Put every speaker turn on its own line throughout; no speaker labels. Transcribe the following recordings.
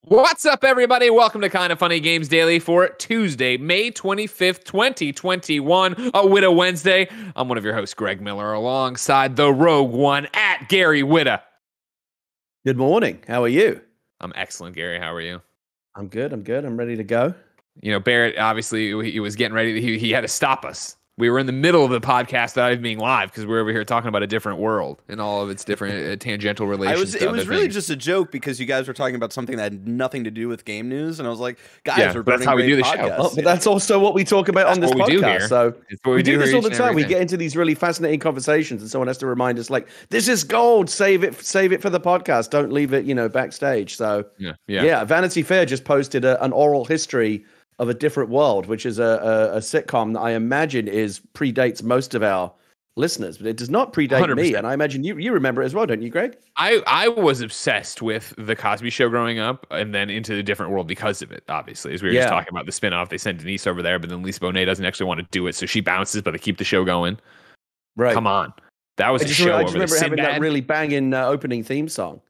What's up, everybody? Welcome to Kind of Funny Games Daily for Tuesday, May 25th, 2021, a Whitta Wednesday. I'm one of your hosts, Greg Miller, alongside the Rogue One at Gary Whitta.
Good morning. How are you?
I'm excellent, Gary. How are you?
I'm good. I'm ready to go.
You know, Barrett, obviously, he was getting ready. He had to stop us. We were in the middle of the podcast not being live because we're over here talking about a different world and all of its different tangential relations.
It was really just a joke because you guys were talking about something that had nothing to do with game news, and I was like, guys, we're
that's how we do the show.
Oh, but that's also what we talk about on this podcast. So we do this all the time. We get into these really fascinating conversations, and someone has to remind us, like, this is gold. Save it for the podcast. Don't leave it, backstage. So yeah. Vanity Fair just posted an oral history of A Different World, which is a sitcom that I imagine predates most of our listeners, but it does not predate 100%. Me. And I imagine you remember it as well, don't you, Greg?
I was obsessed with The Cosby Show growing up and then into A Different World because of it, obviously. As we were just talking about the spinoff, they sent Denise over there, but then Lisa Bonet doesn't actually want to do it, so she bounces, but they keep the show going. Right. Come on. That was a show over. I just remember having that really banging opening theme song.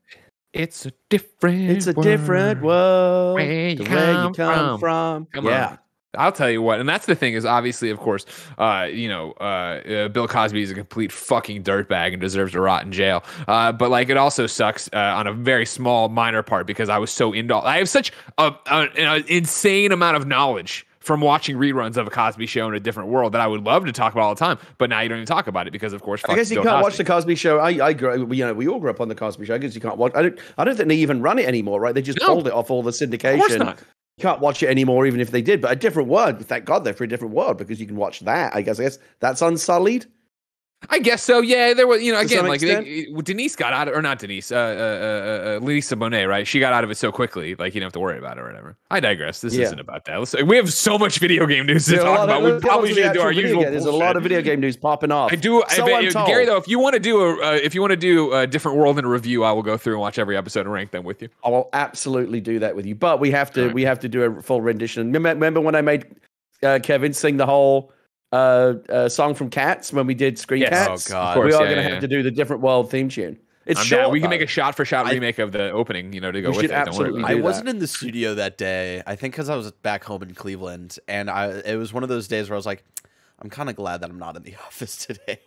It's a different world. Where you come from. Come on. I'll tell you what, and that's the thing is obviously, of course, Bill Cosby is a complete fucking dirtbag and deserves to rot in jail. But like, it also sucks on a very small, minor part because I was so into. I have such an insane amount of knowledge from watching reruns of A Cosby Show in A Different World that I would love to talk about all the time, but now you don't even talk about it because, of course,
I guess you can't watch The Cosby Show. We all grew up on The Cosby Show. I guess you can't watch. I don't think they even run it anymore, right? They just pulled it off all the syndication. Of course not. You can't watch it anymore, even if they did. But A Different World, thank God they're for A Different World because you can watch that. I guess that's unsullied.
I guess so. Yeah, there was, again, like Denise got out of, or not Denise, Lisa Bonet, right? She got out of it so quickly, like you don't have to worry about it or whatever. I digress. This isn't about that. We have so much video game news to talk about. We probably should do our usual.
There's a lot of video game news popping off.
Gary, though, if you want to do a Different World in a review, I will go through and watch every episode and rank them with you.
I will absolutely do that with you. But we have to do a full rendition. Remember when I made Kevin sing the whole song from Cats when we did Screen Cats?
Oh God! Course,
we are going to have to do the Different World theme tune. It's short.
We can make a shot-for-shot remake of the opening, to go with it.
Absolutely.
I wasn't in the studio that day. I think because I was back home in Cleveland, and it was one of those days where I was like, I'm kind of glad that I'm not in the office today.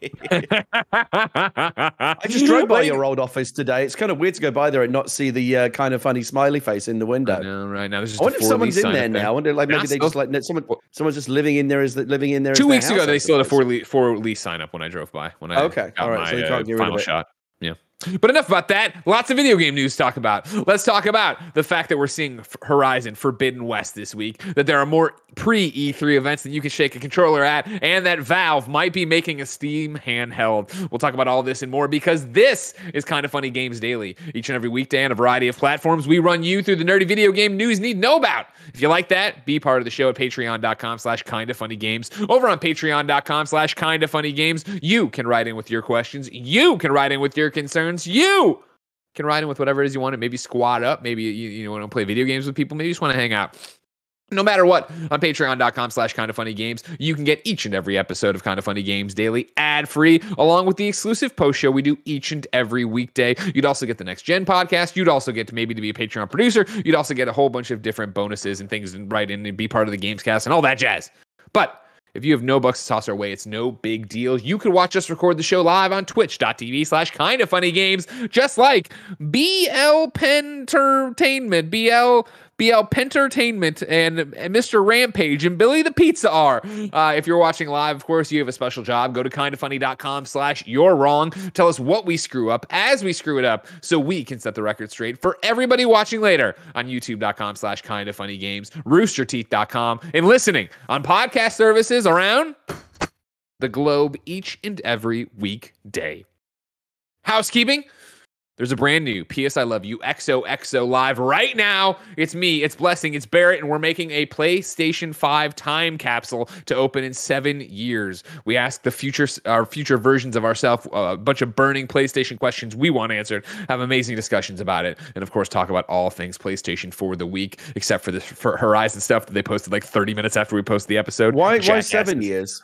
I just drove by your old office today. It's kind of weird to go by there and not see the kind of funny smiley face in the window.
I know, right now. There's just
I wonder if someone's in there now. I wonder, like, maybe they just like someone's just living in there. Living in there.
2 weeks ago, they still had a for lease sign up when I drove by. When I got my
so you can't get rid
final
of it.
shot. Yeah. But enough about that. Lots of video game news to talk about. Let's talk about the fact that we're seeing Horizon Forbidden West this week, that there are more pre-E3 events that you can shake a controller at, and that Valve might be making a Steam handheld. We'll talk about all this and more because this is Kind of Funny Games Daily. Each and every weekday on a variety of platforms, we run you through the nerdy video game news you need to know about. If you like that, be part of the show at patreon.com/kindoffunnygames. Over on patreon.com/kindoffunnygames, you can write in with your questions. You can write in with your concerns. You can write in with whatever it is you want to maybe squat up. Maybe you want to play video games with people. Maybe you just want to hang out. No matter what, on patreon.com/kindoffunnygames, you can get each and every episode of Kind of Funny Games Daily ad-free, along with the exclusive post show we do each and every weekday. You'd also get the Next Gen podcast. You'd also get to be a Patreon producer. You'd also get a whole bunch of different bonuses and things and write in and be part of the Gamescast and all that jazz. But if you have no bucks to toss our way, it's no big deal. You can watch us record the show live on twitch.tv/kindoffunnygames, just like BL Pentertainment, BL Pentertainment, and Mr. Rampage and Billy the Pizza are. If you're watching live, of course, you have a special job. Go to kindoffunny.com/you're wrong. Tell us what we screw up as we screw it up so we can set the record straight for everybody watching later on youtube.com/kindoffunnygames, roosterteeth.com, and listening on podcast services around the globe each and every weekday. Housekeeping. There's a brand new P.S. I Love You XOXO live right now. It's me, it's Blessing, it's Barrett, and we're making a PlayStation 5 time capsule to open in 7 years. We ask our future versions of ourselves a bunch of burning PlayStation questions we want answered, have amazing discussions about it, and of course talk about all things PlayStation for the week, except for Horizon stuff that they posted like 30 minutes after we posted the episode.
Why 7 years?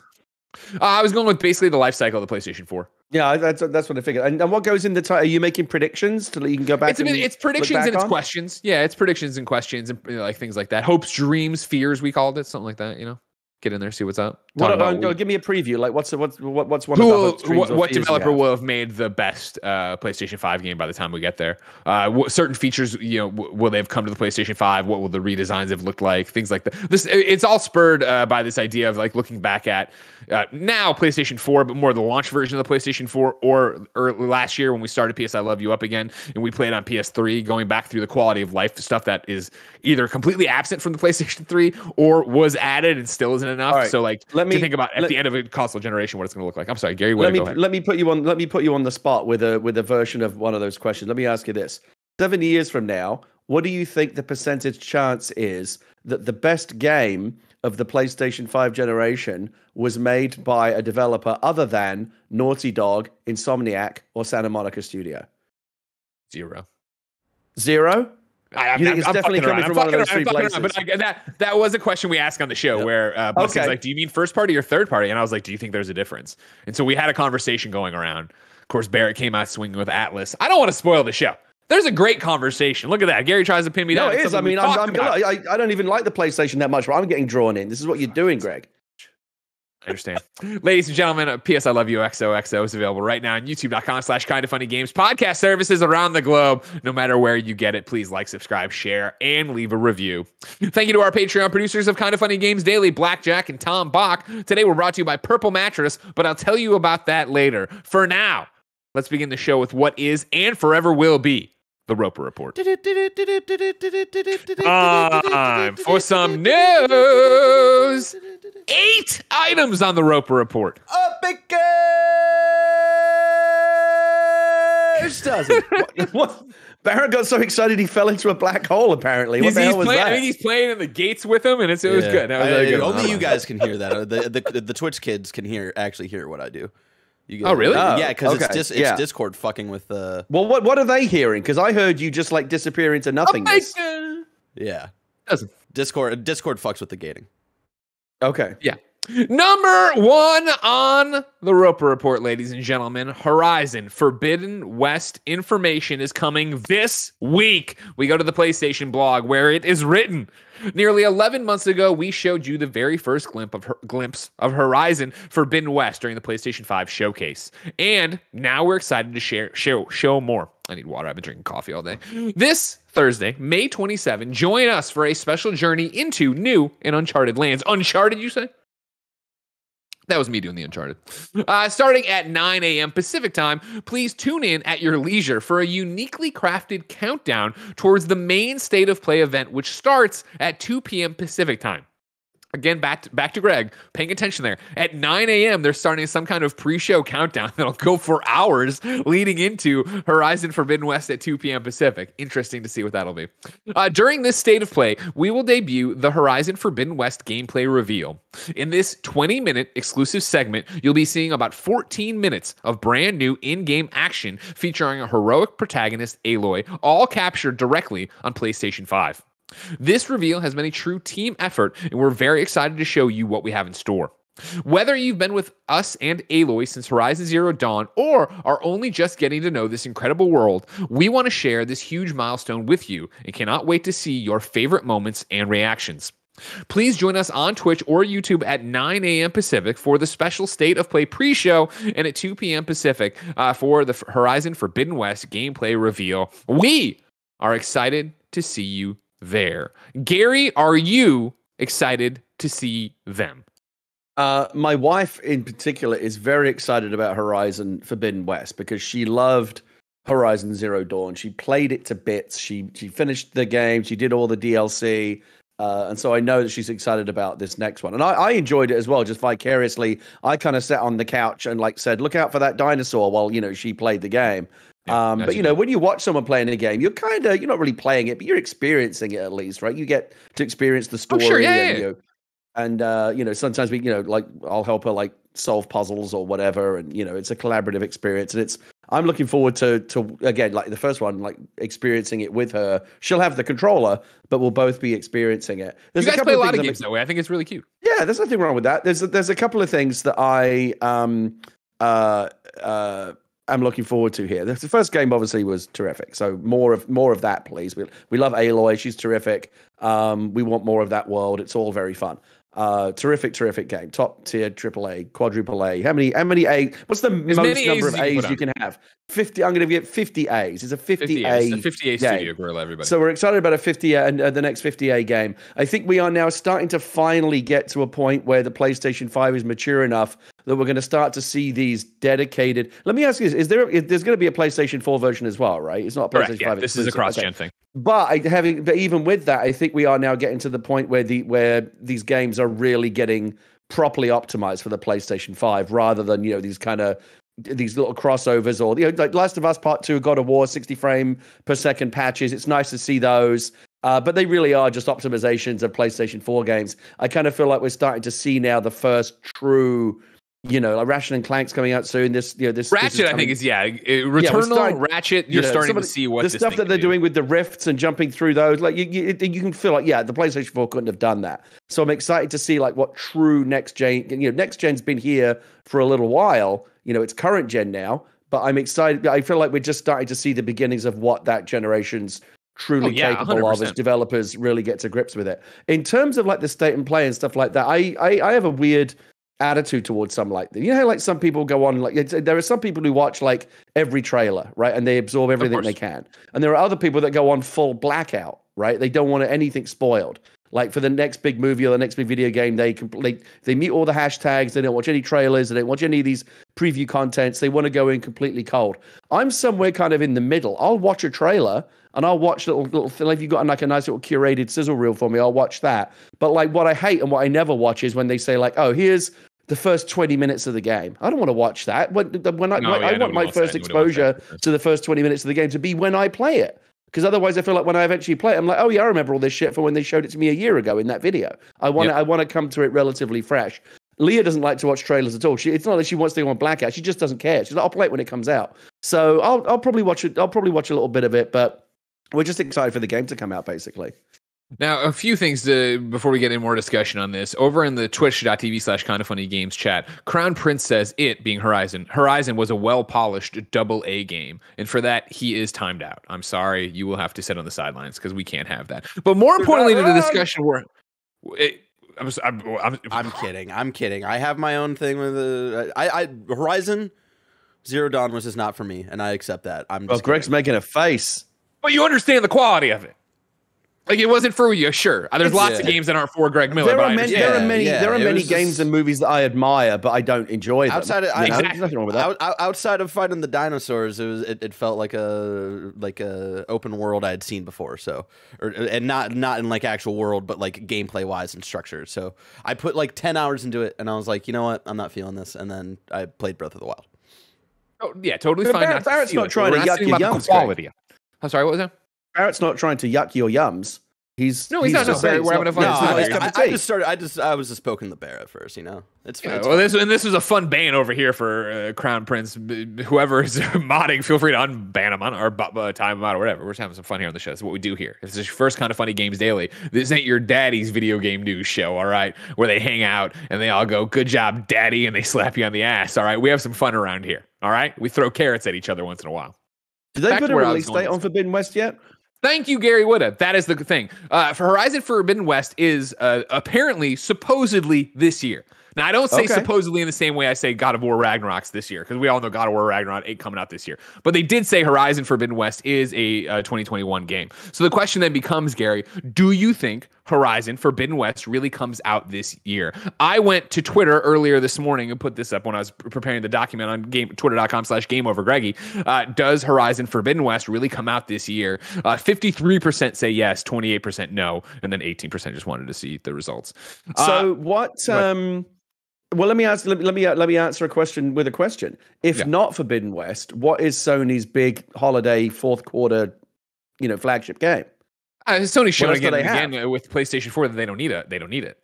I was going with basically the life cycle of the PlayStation 4.
Yeah, that's what I figured. And what goes in the title? Are you making predictions so that you can go back?
It's predictions and it's questions. Yeah, it's predictions and questions and like things like that. Hopes, dreams, fears. We called it something like that. Get in there, see what's up.
Give me a preview. Like, what's one of the hopes, dreams,
what developer will have made the best PlayStation 5 game by the time we get there? Certain features, will they have come to the PlayStation 5? What will the redesigns have looked like? Things like that. It's all spurred by this idea of like looking back at now PlayStation 4, but more the launch version of the PlayStation 4, or last year when we started PS I Love You up again and we played on PS3, going back through the quality of life stuff that is either completely absent from the PlayStation 3 or was added and still isn't enough. Right. So like, to think about at the end of a console generation what it's going to look like. I'm sorry, Gary. Let
me put you on the spot with a version of one of those questions. Let me ask you this: 7 years from now, what do you think the percentage chance is that the best game of the PlayStation 5 generation was made by a developer other than Naughty Dog, Insomniac, or Santa Monica Studio?
0.
You think it's definitely coming from one of those three places?
But that was a question we asked on the show where Buster's like, do you mean first party or third party? And I was like, do you think there's a difference? And so we had a conversation going around. Of course, Barrett came out swinging with Atlas. I don't want to spoil the show. There's a great conversation. Look at that. Gary tries to pin me down.
No, it is. I mean, I don't even like the PlayStation that much, but I'm getting drawn in. This is what you're doing, Greg.
I understand. Ladies and gentlemen, PS I Love You XOXO is available right now on youtube.com/kindoffunnygames. Podcast services around the globe. No matter where you get it, please like, subscribe, share, and leave a review. Thank you to our Patreon producers of Kind of Funny Games Daily, Blackjack and Tom Bach. Today we're brought to you by Purple Mattress, but I'll tell you about that later. For now, let's begin the show with what is and forever will be the Roper Report. Time for some news. 8 items on the Roper Report.
What? Barrett got so excited he fell into a black hole, apparently. What the hell was that?
I think he's playing in the gates with him, and it was good.
Only you guys can hear that. The Twitch kids can actually hear what I do.
Oh, really?
Yeah, because it's Discord fucking with the...
Well, what are they hearing? Because I heard you just like disappear into nothingness.
Yeah. Discord fucks with the gating.
Okay.
Yeah. Number 1 on the Roper Report, ladies and gentlemen. Horizon Forbidden West information is coming this week. We go to the PlayStation blog where it is written. Nearly 11 months ago, we showed you the very first glimpse of Horizon Forbidden West during the PlayStation 5 showcase. And now we're excited to show more. I need water. I've been drinking coffee all day. This Thursday, May 27, join us for a special journey into new and uncharted lands. Uncharted, you say? That was me doing the Uncharted. Starting at 9 a.m. Pacific time, please tune in at your leisure for a uniquely crafted countdown towards the main State of Play event, which starts at 2 p.m. Pacific time. Again, back to Greg, paying attention there. At 9 a.m., they're starting some kind of pre-show countdown that'll go for hours leading into Horizon Forbidden West at 2 p.m. Pacific. Interesting to see what that'll be. During this State of Play, we will debut the Horizon Forbidden West gameplay reveal. In this 20-minute exclusive segment, you'll be seeing about 14 minutes of brand new in-game action featuring a heroic protagonist, Aloy, all captured directly on PlayStation 5. This reveal has been a true team effort, and we're very excited to show you what we have in store. Whether you've been with us and Aloy since Horizon Zero Dawn or are only just getting to know this incredible world, we want to share this huge milestone with you and cannot wait to see your favorite moments and reactions. Please join us on Twitch or YouTube at 9 a.m. Pacific for the special State of Play pre-show and at 2 p.m. Pacific for the Horizon Forbidden West gameplay reveal. We are excited to see you there. Gary, are you excited to see them?
My wife in particular is very excited about Horizon Forbidden West because she loved Horizon Zero Dawn. She played it to bits. She finished the game. She did all the DLC. And so I know that she's excited about this next one. And I enjoyed it as well, just vicariously. I kind of sat on the couch and said, look out for that dinosaur while, she played the game. But when you watch someone playing a game, you're not really playing it, but you're experiencing it at least, right? You get to experience the story.
Oh, sure, yeah.
And sometimes we, I'll help her solve puzzles or whatever. And, it's a collaborative experience. And I'm looking forward to again, like the first one, like experiencing it with her. She'll have the controller, but we'll both be experiencing it.
You guys play a lot of games that way. I think it's really cute.
Yeah, there's nothing wrong with that. There's a couple of things that I'm looking forward to here. The first game obviously was terrific. So more of that, please. We love Aloy. She's terrific. We want more of that world. It's all very fun. Terrific game. Top tier AAA, quadruple A. How many A? What's the most number of A's you can have? 50. I'm going to get 50 A's. It's a 50 A.
It's a 50 A studio gorilla, everybody.
So we're excited about a 50 A and the next 50 A game. I think we are now starting to finally get to a point where the PlayStation 5 is mature enough that we're going to start to see these dedicated. Let me ask you this: there's going to be a PlayStation 4 version as well, right? It's not a PlayStation 5.
This is a cross-gen thing.
But even with that, I think we are now getting to the point where these games are really getting properly optimized for the PlayStation 5, rather than these little crossovers or like Last of Us Part 2, God of War, 60 frame per second patches. It's nice to see those, but they really are just optimizations of PlayStation 4 games. I kind of feel like we're starting to see now the first true. Like Ratchet and Clank's coming out soon. This
Ratchet, I think is Returnal, Ratchet. You're starting to see what
the stuff that they're doing with the rifts and jumping through those. Like you can feel like the PlayStation 4 couldn't have done that. So I'm excited to see like what true next gen. Next gen's been here for a little while. It's current gen now, but I'm excited. I feel like we're just starting to see the beginnings of what that generation's truly capable 100%. Of as developers really get to grips with it. In terms of like the state and play and stuff like that, I have a weird attitude towards some like that. How like some people go on, like there are some people who watch like every trailer, right, and they absorb everything they can, and there are other people that go on full blackout, right? They don't want anything spoiled. Like for the next big movie or the next big video game, they meet all the hashtags. They don't watch any trailers. They don't watch any of these preview contents. They want to go in completely cold. I'm somewhere kind of in the middle. I'll watch a trailer and I'll watch little if you've got like a nice little curated sizzle reel for me, I'll watch that. But like what I hate and what I never watch is when they say like, oh, here's the first 20 minutes of the game. I don't want to watch that. I want my first exposure to the first 20 minutes of the game to be when I play it. Because otherwise I feel like when I eventually play it, I'm like, oh yeah, I remember all this shit from when they showed it to me a year ago in that video. I want to come to it relatively fresh. Leah doesn't like to watch trailers at all. It's not that she wants to go on blackout. She just doesn't care. She's like, I'll play it when it comes out. So I'll probably watch it. I'll probably watch a little bit of it, but we're just excited for the game to come out, basically.
Now, a few things before we get into more discussion on this. Over in the twitch.tv/kindafunnygames chat, Crown Prince says it, being Horizon was a well-polished AA game, and for that, he is timed out. I'm sorry, you will have to sit on the sidelines because we can't have that. But more importantly to the discussion,
I'm kidding. I have my own thing with Horizon Zero Dawn was just not for me, and I accept that.
Greg's making a face.
But you understand the quality of it. Like, it wasn't for you, sure. There's lots of games that aren't for Greg Miller.
There are many games and movies that I admire, but I don't enjoy them.
Outside of, there's nothing wrong with that. Outside of fighting the dinosaurs, it felt like a open world I had seen before. And not in like actual world, but like gameplay wise and structure. So I put like 10 hours into it, and I was like, you know what, I'm not feeling this. And then I played Breath of the Wild.
Oh yeah, totally fine.
Barrett's not trying to yuck your yums.
I'm sorry, what was that?
Barrett's not trying to yuck your yums. He's
not. We're having a fun
time. I was just poking the bear at first, It's fine.
This was a fun ban over here for Crown Prince. Whoever's modding, feel free to unban him or time him out or whatever. We're just having some fun here on the show. That's what we do here. If this is your first Kind of Funny Games Daily, this ain't your daddy's video game news show, all right? Where they hang out and they all go, "Good job, daddy," and they slap you on the ass, all right? We have some fun around here, all right? We throw carrots at each other once in a while.
Did they put a release date on Forbidden West yet?
Thank you, Gary Whitta. That is the thing. For Horizon Forbidden West is apparently, supposedly this year. Now, I don't say supposedly in the same way I say God of War Ragnarok's this year, because we all know God of War Ragnarok 8 coming out this year. But they did say Horizon Forbidden West is a 2021 game. So the question then becomes, Gary, do you think Horizon Forbidden West really comes out this year? I went to Twitter earlier this morning and put this up when I was preparing the document on twitter.com/GameOverGreggy. Does Horizon Forbidden West really come out this year? 53% say yes, 28% no, and then 18% just wanted to see the results.
So Well, let me answer a question with a question. If not Forbidden West, what is Sony's big holiday fourth quarter, flagship game?
Sony's showing again with PlayStation 4 that they don't need it.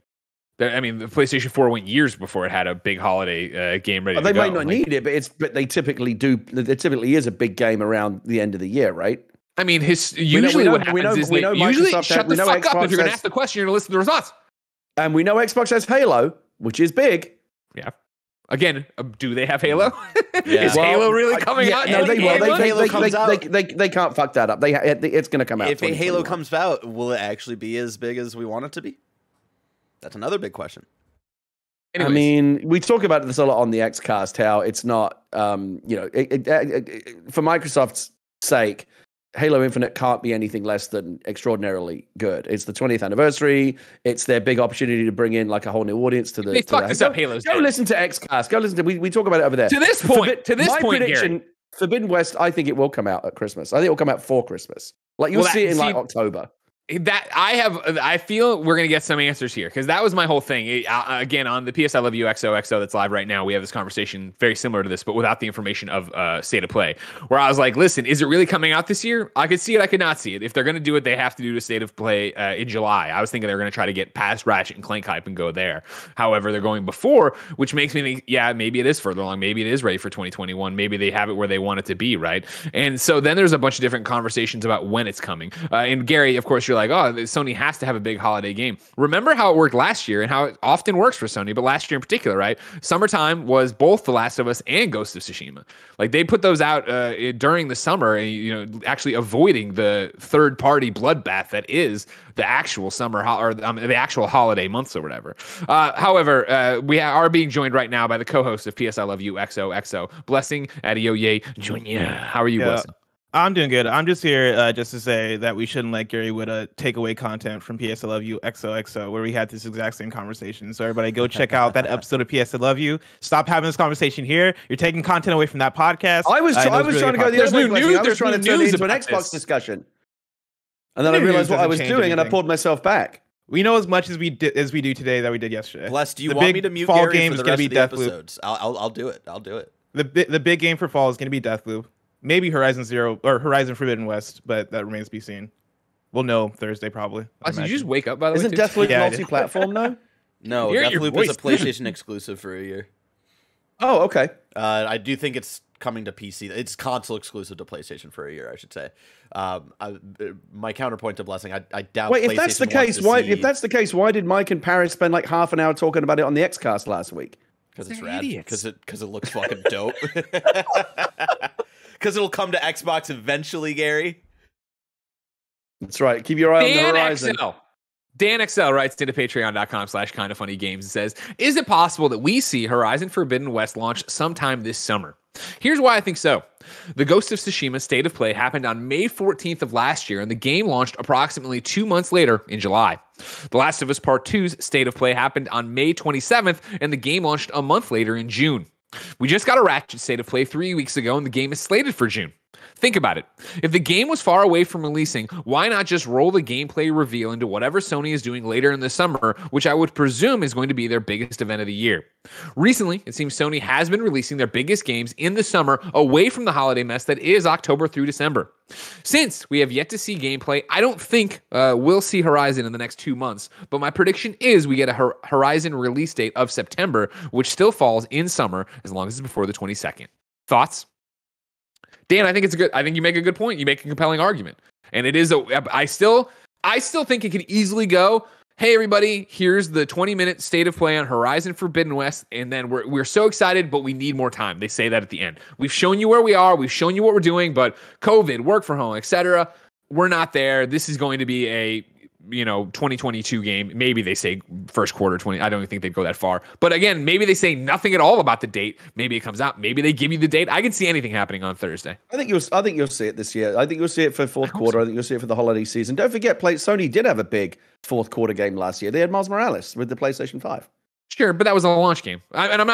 I mean, the PlayStation 4 went years before it had a big holiday game ready to go.
They might not need it, but they typically do. There typically is a big game around the end of the year, right?
I mean, usually what happens is usually shut the fuck up if you're going to ask the question, you're going to listen to the response.
And we know Xbox has Halo, which is big.
Yeah. Again, do they have Halo? Yeah. Is Halo really coming out?
No, they can't fuck that up. It's going to come out.
If a Halo comes out, will it actually be as big as we want it to be? That's another big question.
Anyways. I mean, we talk about this a lot on the Xcast, how it's not, for Microsoft's sake, Halo Infinite can't be anything less than extraordinarily good. It's the 20th anniversary. It's their big opportunity to bring in like a whole new audience to the.
They fucked this up. Halo's
go listen to Xcast. Go listen to. We talk about it over there.
To this point. My
prediction,
Gary.
Forbidden West. I think it will come out at Christmas. I think it will come out for Christmas. Like you'll see it in like October.
That I feel we're gonna get some answers here because that was my whole thing. Again, on the PS I Love You XOXO that's live right now, we have this conversation very similar to this, but without the information of State of Play. Where I was like, "Listen, is it really coming out this year? I could see it, I could not see it. If they're gonna do it, they have to do the State of Play in July. I was thinking they were gonna try to get past Ratchet and Clank hype and go there. However, they're going before, which makes me think, yeah, maybe it is further along. Maybe it is ready for 2021. Maybe they have it where they want it to be, right? And so then there's a bunch of different conversations about when it's coming. And Gary, of course, you're like, oh, Sony has to have a big holiday game. Remember how it worked last year and how it often works for Sony, but last year in particular, right? Summertime was both The Last of Us and Ghost of Tsushima. Like they put those out during the summer, and actually avoiding the third-party bloodbath that is the actual summer the actual holiday months or whatever. However, we are being joined right now by the co-host of PS I Love You XOXO, Blessing Adeoye Jr. How are you, Blessing?
I'm doing good. I'm just here just to say that we shouldn't let Gary Whitta take away content from PS I Love You XOXO, where we had this exact same conversation. So everybody go check out that episode of PS I Love You. Stop having this conversation here. You're taking content away from that podcast.
I was trying to go the other way. I was trying to turn it into an Xbox discussion. And then I realized what I was doing and I pulled myself back.
We know as much as we do today that we did yesterday.
Bless, do you want me to mute Gary game for the rest of the episodes? I'll do it. I'll do it.
The big game for fall is going to be Deathloop. Maybe Horizon Zero or Horizon Forbidden West, but that remains to be seen. We'll know Thursday probably.
Did you just wake up by the way?
Isn't Deathloop multi-platform though?
No, Deathloop is a PlayStation exclusive for a year.
Oh, okay.
I do think it's coming to PC. It's console exclusive to PlayStation for a year, I should say. My counterpoint to Blessing, I doubt.
Wait, if that's the case, why did Mike and Paris spend like half an hour talking about it on the Xcast last week?
Because it's rad. Because it looks fucking dope. Because it'll come to Xbox eventually, Gary.
That's right. Keep your eye on the horizon.
Dan XL writes into patreon.com/kindoffunnygames and says, is it possible that we see Horizon Forbidden West launch sometime this summer? Here's why I think so. The Ghost of Tsushima State of Play happened on May 14th of last year, and the game launched approximately 2 months later in July. The Last of Us Part 2's State of Play happened on May 27th, and the game launched a month later in June. We just got a Ratchet State of Play 3 weeks ago, and the game is slated for June. Think about it. If the game was far away from releasing, why not just roll the gameplay reveal into whatever Sony is doing later in the summer, which I would presume is going to be their biggest event of the year? Recently, it seems Sony has been releasing their biggest games in the summer away from the holiday mess that is October through December. Since we have yet to see gameplay, I don't think we'll see Horizon in the next 2 months, but my prediction is we get a Horizon release date of September, which still falls in summer as long as it's before the 22nd. Thoughts? Dan, I think you make a good point. You make a compelling argument. And it is I still think it could easily go, hey everybody, here's the 20-minute State of Play on Horizon Forbidden West, and then we're so excited, but we need more time. They say that at the end. We've shown you where we are, we've shown you what we're doing, but COVID, work from home, etc. We're not there. This is going to be a 2022 game. Maybe they say first quarter 20. I don't even think they'd go that far. But again, maybe they say nothing at all about the date. Maybe it comes out. Maybe they give you the date. I can see anything happening on Thursday.
I think you'll see it this year. I think you'll see it for fourth quarter. I think you'll see it for the holiday season. Don't forget, Sony did have a big fourth quarter game last year. They had Miles Morales with the PlayStation 5.
Sure, but that was a launch game. I'm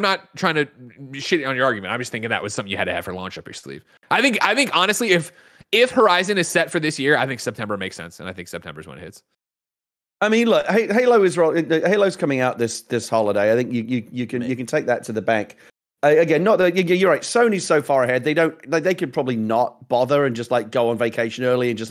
not trying to shit on your argument. I'm just thinking that was something you had to have for launch up your sleeve. I think honestly, if Horizon is set for this year, I think September makes sense, and I think September is when it hits.
I mean, look, Halo's coming out this holiday. I think you can take that to the bank. Again, not that you're right. Sony's so far ahead. They could probably not bother and just like go on vacation early and just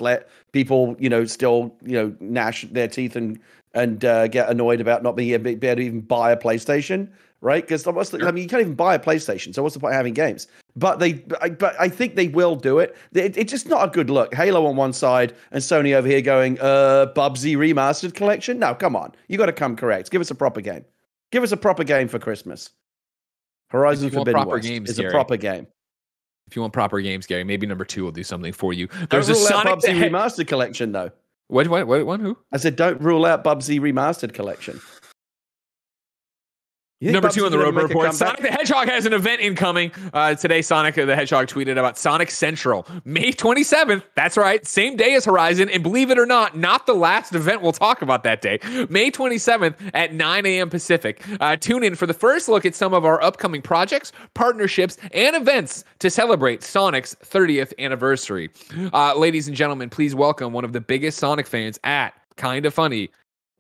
let people still gnash their teeth and and get annoyed about not being able to even buy a PlayStation, right? Because I mean, you can't even buy a PlayStation, so what's the point of having games? But I think they will do it. It's just not a good look. Halo on one side and Sony over here going, Bubsy Remastered Collection? No, come on. You got to come correct. Give us a proper game. Give us a proper game for Christmas. Horizon Forbidden West is a proper game.
If you want proper games, Gary, maybe number 2 will do something for you.
There's a Sonic Bubsy Remastered Collection, though.
What? Who?
I said, don't rule out Bubsy Remastered Collection.
Number 2 on the Road Report. Sonic the Hedgehog has an event incoming. Today, Sonic the Hedgehog tweeted about Sonic Central. May 27th. That's right. Same day as Horizon. And believe it or not the last event we'll talk about that day. May 27th at 9 a.m. Pacific. Tune in for the first look at some of our upcoming projects, partnerships, and events to celebrate Sonic's 30th anniversary. Ladies and gentlemen, please welcome one of the biggest Sonic fans at Kinda Funny,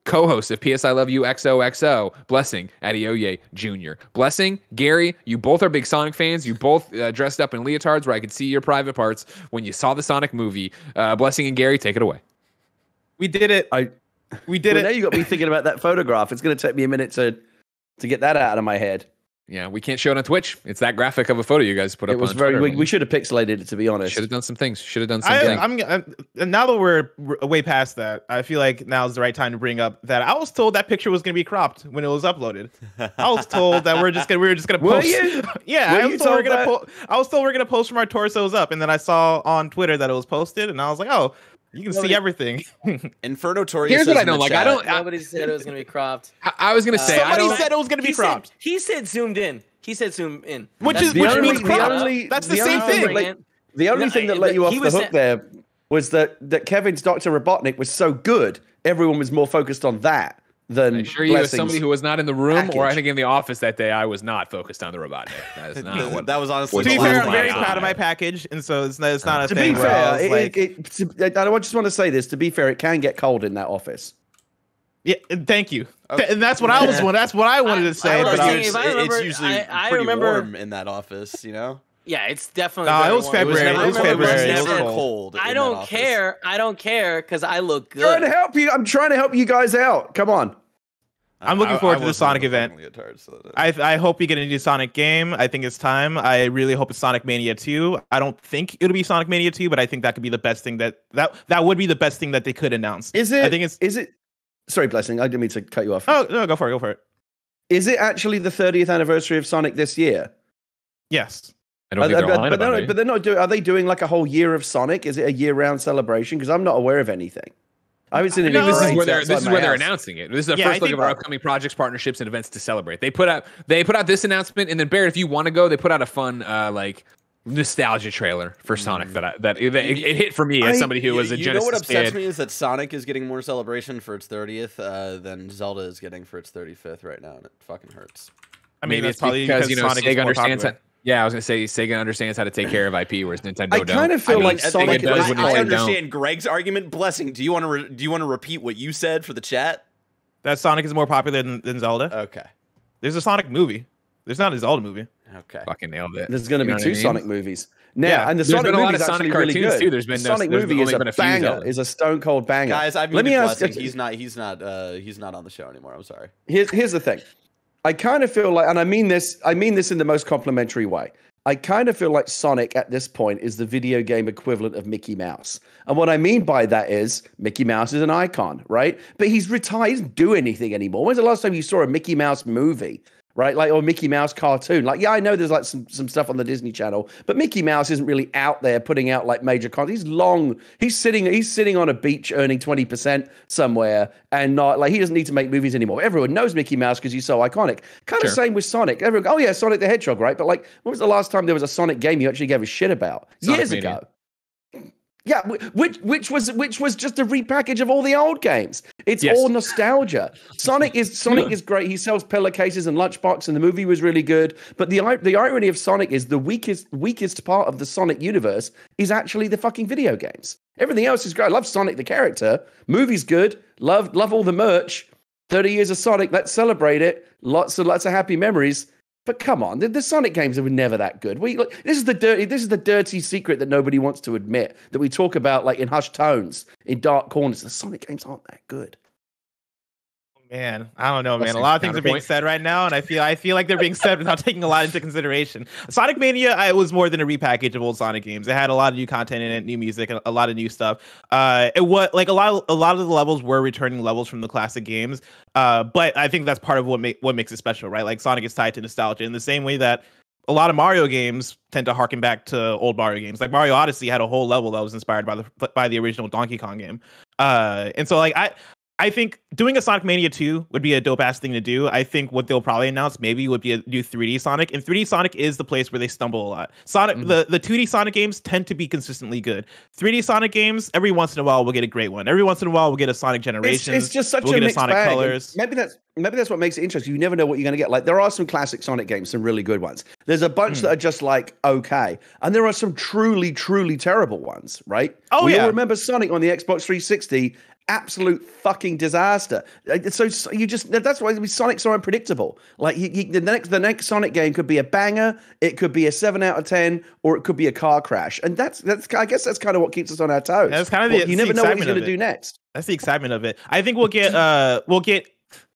co-host of PS I Love You XOXO, Blessing Adeoye Jr. Blessing, Gary, you both are big Sonic fans. You both dressed up in leotards where I could see your private parts when you saw the Sonic movie. Blessing and Gary, take it away.
We did it. We did it.
Now you got me thinking about that photograph. It's going to take me a minute to get that out of my head.
Yeah, we can't show it on Twitch. It's that graphic of a photo you guys put up.
It was
on
very.
Twitter.
We should have pixelated it, to be honest.
Should have done some things. I'm
now that we're way past that, I feel like now is the right time to bring up that I was told that picture was going to be cropped when it was uploaded. I was told that we were just gonna post.
Were you?
Yeah, I was told we're gonna post from our torsos up, and then I saw on Twitter that it was posted, and I was like, oh. You can see everything.
Inferno Torius.
Here's what I don't like.
Nobody said it was going to be cropped.
I was going to say.
Somebody said it was going to be cropped.
He said zoomed in. He said zoomed in.
Which means cropped. That's the same thing.
The only thing that let you off the hook there was that Kevin's Dr. Robotnik was so good, everyone was more focused on that than. I
assure you, as somebody who was not in the room, or I think in the office that day, I was not focused on the Robotnik. That is not what.
That was honestly.
To be fair, I'm very proud of my package, and so it's not a
to
thing.
To be fair,
I
just want to say this. To be fair, it can get cold in that office.
Yeah, thank you. Okay. And that's what I was. That's what I wanted to say.
It's usually pretty warm in that office, you know.
Yeah, it's definitely.
No, it was February. It was February.
It was never cold.
I don't care. I don't care because I look good.
I'm trying to help you guys out. Come on.
I'm looking forward to the Sonic event. I hope we get a new Sonic game. I think it's time. I really hope it's Sonic Mania 2. I don't think it'll be Sonic Mania 2, but I think that could be the best thing that would be the best thing that they could announce.
Is it? Sorry, Blessing. I didn't mean to cut you off.
Oh no, go for it.
Is it actually the 30th anniversary of Sonic this year?
Yes.
I don't think
but they're not doing. Are they doing like a whole year of Sonic? Is it a year-round celebration? Because I'm not aware of anything. I haven't seen any.
This is where they're announcing it. This is the first look of our upcoming projects, partnerships, and events to celebrate. They put out this announcement, and then Barrett, if you want to go, they put out a fun like nostalgia trailer for Sonic that it hit for me as somebody who was a Genesis fan. You know what upsets
me is that Sonic is getting more celebration for its 30th than Zelda is getting for its 35th right now, and it fucking hurts.
I mean,
maybe it's probably because Sonic Sega understands that. Yeah, I was gonna say Sega understands how to take care of IP, whereas Nintendo don't.
I kind of feel like Sonic
does. I understand Greg's argument. Blessing. Do you want to repeat what you said for the chat?
That Sonic is more popular than Zelda.
Okay.
There's a Sonic movie. There's not a Zelda movie.
Okay.
Fucking nailed it.
There's going to be two Sonic movies. Now, and the Sonic movie is actually really good.
Too. There's been
Sonic movie is a banger. Is a stone cold banger.
Guys, let me ask. He's not on the show anymore. I'm sorry.
Here's the thing. I kind of feel like, and I mean this in the most complimentary way. I kind of feel like Sonic at this point is the video game equivalent of Mickey Mouse. And what I mean by that is Mickey Mouse is an icon, right? But he's retired. He doesn't do anything anymore. When's the last time you saw a Mickey Mouse movie? Right, like, or Mickey Mouse cartoon. Like, yeah, I know there's like some stuff on the Disney Channel, but Mickey Mouse isn't really out there putting out like major content. He's sitting on a beach earning 20% somewhere, and not like he doesn't need to make movies anymore. Everyone knows Mickey Mouse because he's so iconic. Kind of same with Sonic. Everyone, oh yeah, Sonic the Hedgehog, right? But like, when was the last time there was a Sonic game you actually gave a shit about? Years ago. Yeah, which was just a repackage of all the old games. It's all nostalgia. Sonic is great. He sells pillowcases and lunchbox, and the movie was really good. But the irony of Sonic is the weakest part of the Sonic universe is actually the fucking video games. Everything else is great. I love Sonic the character. Movie's good. Love all the merch. 30 years of Sonic. Let's celebrate it. Lots of happy memories. But come on, the Sonic games were never that good. This is the dirty secret that nobody wants to admit, that we talk about like in hushed tones, in dark corners. The Sonic games aren't that good.
Man, I don't know, man. A lot of things are being said right now, and I feel like they're being said without taking a lot into consideration. Sonic Mania, it was more than a repackage of old Sonic games. It had a lot of new content in it, new music, and a lot of new stuff. It was like a lot of the levels were returning levels from the classic games. But I think that's part of what makes it special, right? Like Sonic is tied to nostalgia in the same way that a lot of Mario games tend to harken back to old Mario games. Like Mario Odyssey had a whole level that was inspired by the original Donkey Kong game. And so like I think doing a Sonic Mania 2 would be a dope ass thing to do. I think what they'll probably announce maybe would be a new 3D Sonic, and 3D Sonic is the place where they stumble a lot. Sonic, the 2D Sonic games tend to be consistently good. 3D Sonic games, every once in a while we'll get a great one. Every once in a while we'll get a Sonic Generations.
It's just such a mixed
Sonic
bag.
Colors.
Maybe that's what makes it interesting. You never know what you're going to get. Like there are some classic Sonic games, some really good ones. There's a bunch that are just like okay, and there are some truly, truly terrible ones. Right?
Oh
we
yeah.
all remember Sonic on the Xbox 360. Absolute fucking disaster. So you just that's why Sonic's so unpredictable. Like the next Sonic game could be a banger, it could be a 7 out of 10, or it could be a car crash. And that's I guess that's kind of what keeps us on our toes.
That's kind of
you never know what he's going to do next.
That's the excitement of it. I think we'll get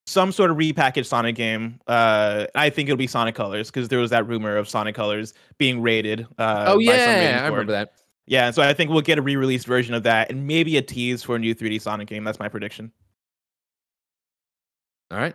some sort of repackaged Sonic game. I think it'll be Sonic Colors because there was that rumor of Sonic Colors being rated.
Oh yeah, I remember that.
Yeah, so I think we'll get a re-released version of that and maybe a tease for a new 3D Sonic game. That's my prediction.
All right.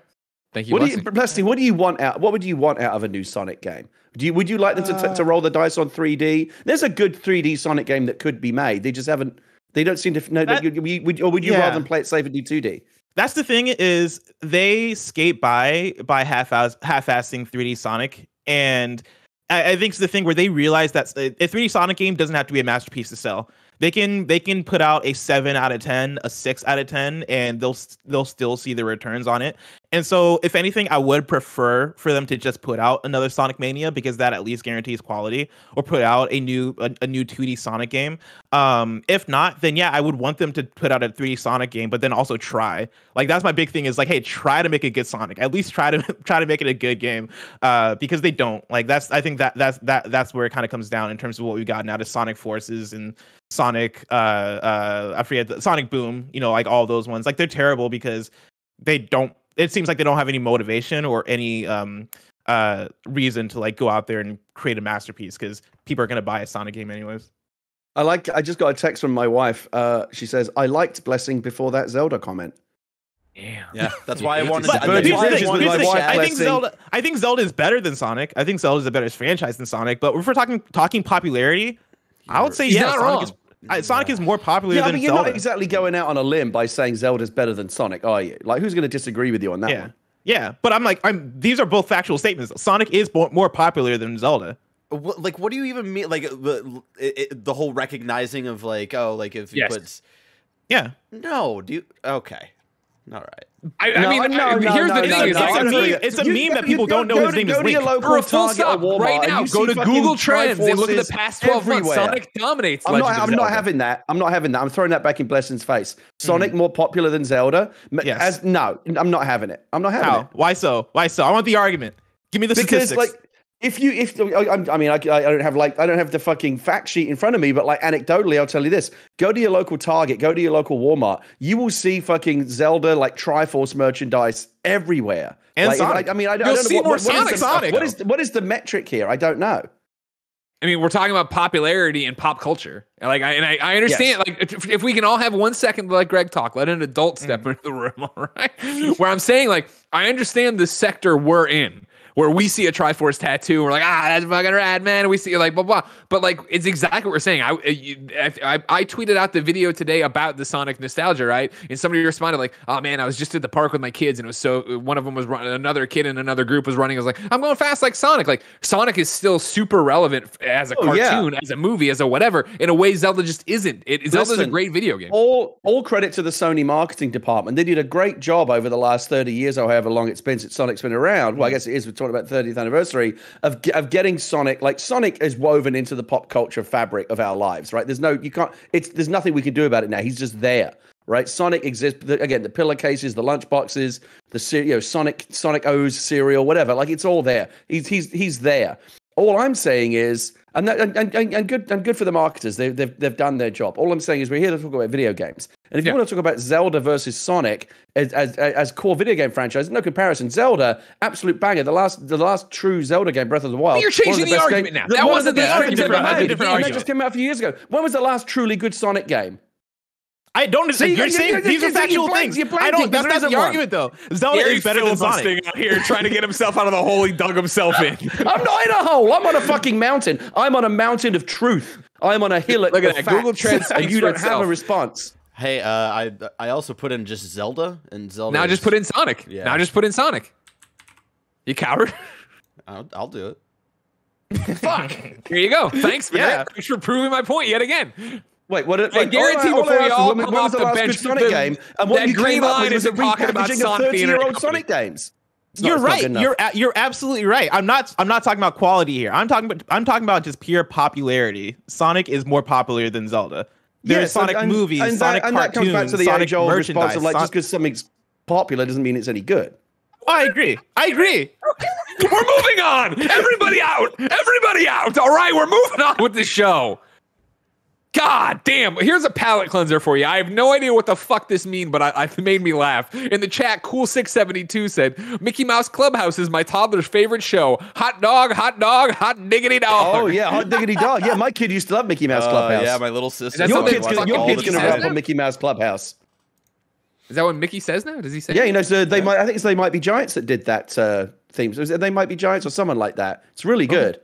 Thank you.
Blessing, what do you want out? What would you want out of a new Sonic game? Would you like them to roll the dice on 3D? There's a good 3D Sonic game that could be made. They just haven't. They don't seem to know. Would you rather than play it safe and do 2D?
That's the thing is they skate by half-assing 3D Sonic, and I think it's the thing where they realize that a 3D Sonic game doesn't have to be a masterpiece to sell. They can put out a 7 out of 10, a 6 out of 10, and they'll still see the returns on it. And so, if anything, I would prefer for them to just put out another Sonic Mania because that at least guarantees quality, or put out a new 2D Sonic game. If not, then yeah, I would want them to put out a 3D Sonic game, but then also try. Like that's my big thing is like, hey, try to make a good Sonic. At least try to make it a good game. Because they don't. Like I think that's where it kind of comes down in terms of what we've gotten out of Sonic Forces and Sonic I forget the Sonic Boom, like all those ones. Like they're terrible because it seems like they don't have any motivation or any reason to like go out there and create a masterpiece because people are going to buy a Sonic game anyways.
I just got a text from my wife. She says, I liked Blessing before that Zelda comment.
Damn.
Yeah, that's why I wanted
to. I think Zelda is better than Sonic. I think Zelda is a better franchise than Sonic. But if we're talking popularity, I would say Sonic is more popular than Zelda.
You're not exactly going out on a limb by saying Zelda's better than Sonic, are you? Like, who's going to disagree with you on that one?
Yeah, but these are both factual statements. Sonic is more popular than Zelda.
Like, what do you even mean? Like, the whole recognizing of like, oh, like if he puts, no, do you? Okay, all right.
Here's the thing:
it's a meme that people don't know his name is Link.
Go to your local Target or Walmart
right now. Go to Google Trends and look at the past 12 months. Sonic dominates.
I'm not having that. I'm throwing that back in Blessing's face. Sonic more popular than Zelda?
Yes.
No, I'm not having it. I'm not having it.
Why so? I want the argument. Give me the statistics.
Like, I don't have the fucking fact sheet in front of me, but like anecdotally, I'll tell you this: go to your local Target, go to your local Walmart. You will see fucking Zelda like Triforce merchandise everywhere.
And
like,
Sonic.
I don't know
Sonic.
What is the metric here? I don't know.
I mean, we're talking about popularity and pop culture. Like, I understand. Yes. Like, if we can all have 1 second to let Greg talk, let an adult step into the room, all right? Where I'm saying, like, I understand the sector we're in, where we see a Triforce tattoo, we're like, that's fucking rad, man. And we see like blah blah. But like, it's exactly what we're saying. I tweeted out the video today about the Sonic nostalgia, right? And somebody responded like, oh man, I was just at the park with my kids, and it was so. One of them was running. Another kid in another group was running. I was like, I'm going fast like Sonic. Like Sonic is still super relevant as a cartoon, as a movie, as a whatever. In a way, Zelda just isn't. Zelda's a great video game.
All credit to the Sony marketing department. They did a great job over the last 30 years, or however long it's been since Sonic's been around. Well, I guess it is. We're talking about 30th anniversary of getting Sonic. Like Sonic is woven into the pop culture fabric of our lives, right? There's nothing we can do about it now. He's just there, right? Sonic exists. Again, the pillow-cases, the lunch boxes, the Sonic O's cereal, whatever. Like it's all there. He's there. All I'm saying is, and good for the marketers. They've done their job. All I'm saying is we're here to talk about video games. And if you want to talk about Zelda versus Sonic as core video game franchise, no comparison. Zelda, absolute banger. The last true Zelda game, Breath of the Wild.
You're changing the argument now. That wasn't the argument.
That just came out a few years ago. When was the last truly good Sonic game?
I don't. So you're saying these are factual things. I don't. That's not the argument, though. Zelda is better than Sonic.
Out here trying to get himself out of the hole he dug himself in.
I'm not in a hole. I'm on a fucking mountain. I'm on a mountain of truth. I'm on a hill.
Look at that. Google Translate.
You don't have a response.
Hey, I also put in just Zelda and Zelda.
Now just put in Sonic.
Yeah.
Now just put in Sonic. You coward.
I'll do it.
Fuck. Here you go. Thanks for that. Thanks for proving my point yet again.
Wait, what? I
guarantee before you all come off the bench,
Sonic game, and what you
green
came up
line
with was
isn't talking about Sonic
30-year-old Sonic games.
You're right. You're absolutely right. I'm not talking about quality here. I'm talking about just pure popularity. Sonic is more popular than Zelda. There's Sonic movies, and Sonic cartoons,
that comes back to the
Sonic
age-old response of
merchandise.
just because something's popular doesn't mean it's any good.
I agree.
We're moving on. Everybody out. Everybody out. All right, we're moving on with the show. God damn. Here's a palate cleanser for you. I have no idea what the fuck this means, but it made me laugh. In the chat, Cool672 said, Mickey Mouse Clubhouse is my toddler's favorite show. Hot dog, hot diggity dog.
Oh, yeah, hot diggity dog. Yeah, my kid used to love Mickey Mouse Clubhouse.
Yeah, my little sister.
Your kid's going to rap on Mickey Mouse Clubhouse.
Is that what Mickey says now? Does he say?
Yeah, you know, so I think it's They Might Be Giants that did that theme. So They Might Be Giants or someone like that. It's really good.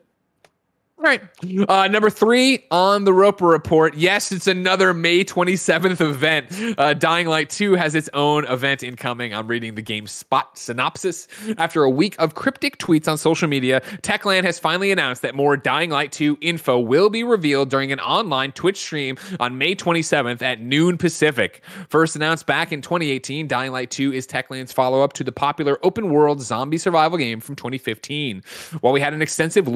Right. Number 3 on the Roper Report. Yes, it's another May 27th event. Dying Light 2 has its own event incoming. I'm reading the game spot synopsis. After a week of cryptic tweets on social media, Techland has finally announced that more Dying Light 2 info will be revealed during an online Twitch stream on May 27th at noon Pacific. First announced back in 2018, Dying Light 2 is Techland's follow-up to the popular open-world zombie survival game from 2015. While we had extensive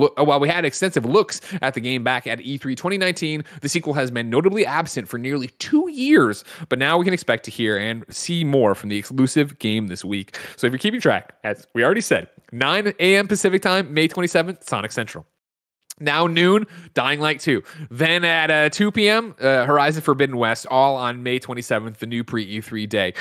looks at the game back at E3 2019, the sequel has been notably absent for nearly 2 years, but now we can expect to hear and see more from the exclusive game this week. So if you're keeping track, as we already said, 9 a.m. Pacific time, May 27th, Sonic Central. Now noon, Dying Light 2. Then at 2 p.m., Horizon Forbidden West, all on May 27th, the new pre-E3 day.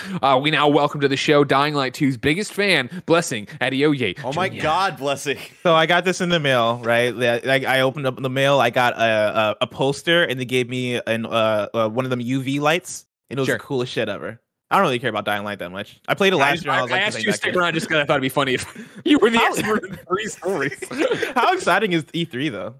We now welcome to the show Dying Light 2's biggest fan, Blessing, Adeoye Jr.
Oh my God, Blessing.
So I got this in the mail, right? I opened up the mail. I got a poster, and they gave me one of them UV lights, and it was the coolest shit ever. I don't really care about Dying Light that much. I played it last year.
I asked you to stick around just because I thought it'd be funny if you were the expert in 3 stories.
How exciting is E3 though?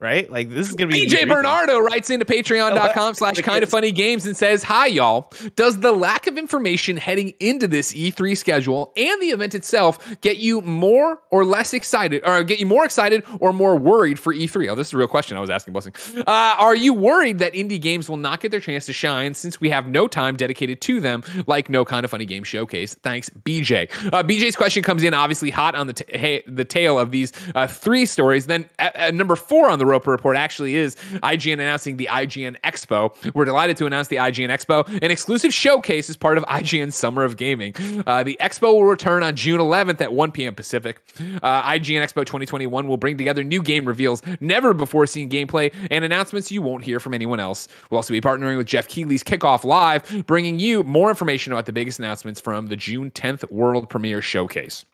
Right? Like, this is going to be...
DJ Bernardo writes into patreon.com/kindoffunnygames and says, hi, y'all. Does the lack of information heading into this E3 schedule and the event itself get you more or less excited, or get you more excited or more worried for E3? Oh, this is a real question I was asking, Blessing. Are you worried that indie games will not get their chance to shine since we have no time dedicated to them, like no Kind of Funny Game Showcase? Thanks, BJ. BJ's question comes in obviously hot on the tail of these 3 stories. Then at number 4 on the Roper Report actually is IGN announcing the IGN Expo. We're delighted to announce the IGN Expo, an exclusive showcase as part of IGN's Summer of Gaming. The Expo will return on June 11th at 1 p.m. Pacific. IGN Expo 2021 will bring together new game reveals, never before seen gameplay, and announcements you won't hear from anyone else. We'll also be partnering with Jeff Keighley's Kickoff Live, bringing you more information about the biggest announcements from the June 10th World Premiere Showcase.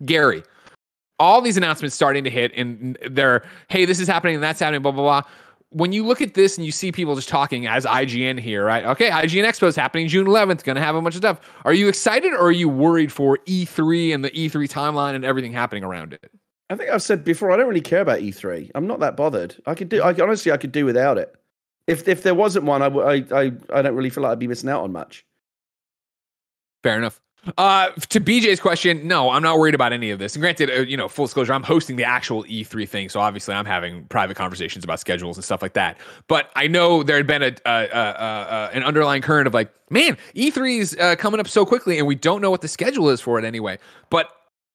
Gary, all these announcements starting to hit, and they're, hey, this is happening and that's happening, blah, blah, blah. When you look at this and you see people just talking as IGN here, right? Okay, IGN Expo is happening June 11th, going to have a bunch of stuff. Are you excited or are you worried for E3 and the E3 timeline and everything happening around it?
I think I've said before, I don't really care about E3. I'm not that bothered. Honestly, I could do without it. If there wasn't one, I don't really feel like I'd be missing out on much.
Fair enough. To BJ's question, no, I'm not worried about any of this. And granted, full disclosure, I'm hosting the actual E3 thing, so obviously I'm having private conversations about schedules and stuff like that. But I know there had been an underlying current of like, man, E3 is coming up so quickly, and we don't know what the schedule is for it anyway. But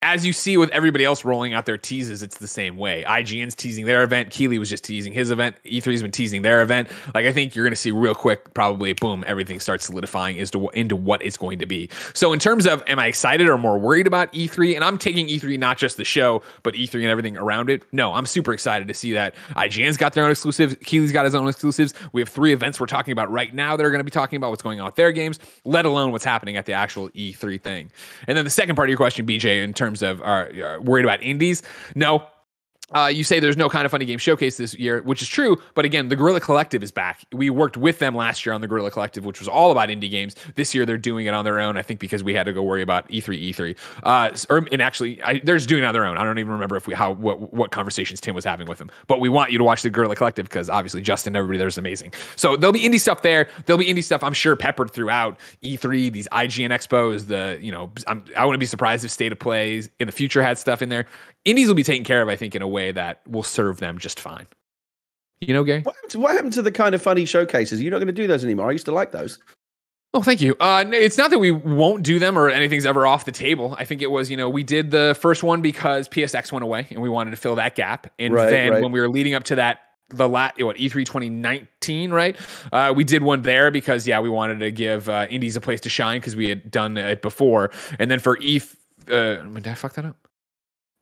as you see with everybody else rolling out their teases, it's the same way. IGN's teasing their event. Keighley was just teasing his event. E3's been teasing their event. Like, I think you're going to see real quick, probably, boom, everything starts solidifying into what it's going to be. So in terms of, am I excited or more worried about E3? And I'm taking E3, not just the show, but E3 and everything around it. No, I'm super excited to see that IGN's got their own exclusives. Keighley's got his own exclusives. We have 3 events we're talking about right now that are going to be talking about what's going on with their games, let alone what's happening at the actual E3 thing. And then the second part of your question, BJ, in terms of worried about indies, no. You say there's no Kind of Funny Game Showcase this year, which is true. But again, the Guerrilla Collective is back. We worked with them last year on the Guerrilla Collective, which was all about indie games. This year, they're doing it on their own, I think, because we had to go worry about E3. And actually, they're just doing it on their own. I don't even remember what conversations Tim was having with them. But we want you to watch the Guerrilla Collective because obviously Justin and everybody there is amazing. So there'll be indie stuff there. There'll be indie stuff, I'm sure, peppered throughout E3, these IGN Expos. I wouldn't be surprised if State of Plays in the future had stuff in there. Indies will be taken care of, I think, in a way that will serve them just fine. You know, Gary?
What happened to the Kind of Funny showcases? You're not going to do those anymore. I used to like those.
Oh, thank you. It's not that we won't do them or anything's ever off the table. I think it was, we did the first one because PSX went away and we wanted to fill that gap. And when we were leading up to that, E3 2019, right? We did one there because, we wanted to give indies a place to shine because we had done it before. And then for did I fuck that up?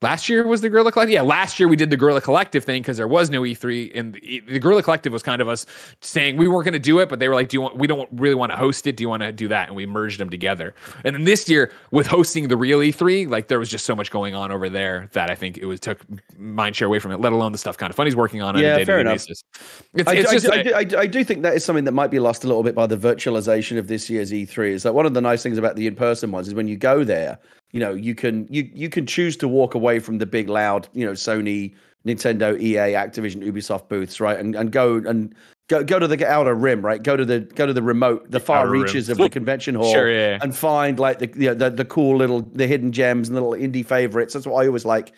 Last year was the Guerrilla Collective? Yeah, last year we did the Guerrilla Collective thing because there was no E3, and the Guerrilla Collective was kind of us saying we weren't going to do it, but they were like, we don't really want to host it. Do you want to do that? And we merged them together. And then this year, with hosting the real E3, like there was just so much going on over there that I think took mind share away from it, let alone the stuff Kind of Funny's working on a day-to-day basis.
I do think that is something that might be lost a little bit by the virtualization of this year's E3. Is that one of the nice things about the in-person ones is when you go there, you can choose to walk away from the big loud, Sony, Nintendo, EA, Activision, Ubisoft booths, right, and go to the outer rim, right? Go to the remote, the far reaches of the convention hall,
sure, yeah.
And find like the cool the hidden gems and little indie favorites. That's what I always like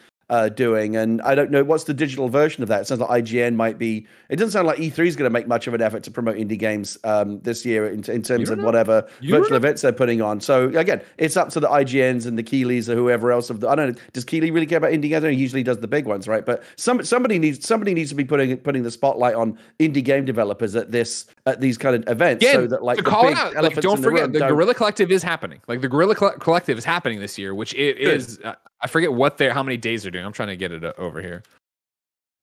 doing. And I don't know what's the digital version of that. It sounds like IGN might be. It doesn't sound like E3 is going to make much of an effort to promote indie games this year in terms of whatever virtual events they're putting on. So again, it's up to the IGNs and the Keigleys or whoever else. I don't know. Does Keighley really care about indie games? He usually does the big ones, right? But somebody needs to be putting the spotlight on indie game developers at these kind of events, so that like
to call it out. Like, don't forget the Guerrilla Collective is happening. Like the Guerrilla Collective is happening this year, which it is. I forget how many days they're doing. I'm trying to get it over here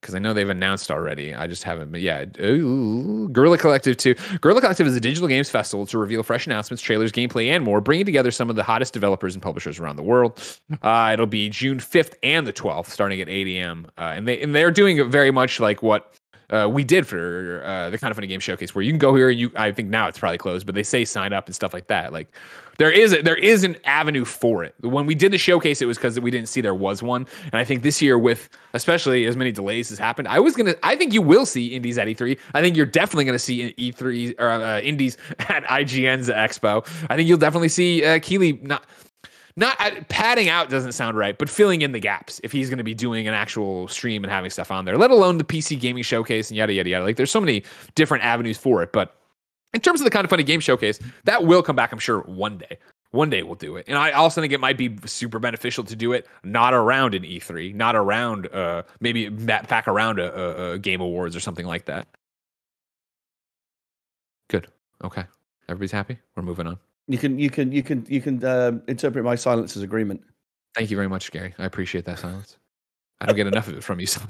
because I know they've announced already. I just haven't. But yeah, Guerrilla Collective 2. Guerrilla Collective is a digital games festival to reveal fresh announcements, trailers, gameplay, and more, bringing together some of the hottest developers and publishers around the world. It'll be June 5th and the 12th, starting at 8 a.m. And they're doing it very much like what we did for the Kind of Funny Game Showcase, where you can go here and I think now it's probably closed, but they say sign up and stuff like that. Like there is an avenue for it. When we did the showcase, it was because we didn't see there was one. And I think this year, with especially as many delays has happened, I think you will see indies at E3. I think you're definitely going to see E3 or indies at IGN's Expo. I think you'll definitely see Keighley not padding out doesn't sound right, but filling in the gaps if he's going to be doing an actual stream and having stuff on there, let alone the PC gaming showcase and yada, yada, yada. Like there's so many different avenues for it. But in terms of the Kind of Funny Game Showcase, that will come back, I'm sure, one day. One day we'll do it. And I also think it might be super beneficial to do it not around an E3, not around maybe back around a Game Awards or something like that. Good. Okay. Everybody's happy? We're moving on.
You can interpret my silence as agreement.
Thank you very much, Gary. I appreciate that silence. I don't get enough of it from you, so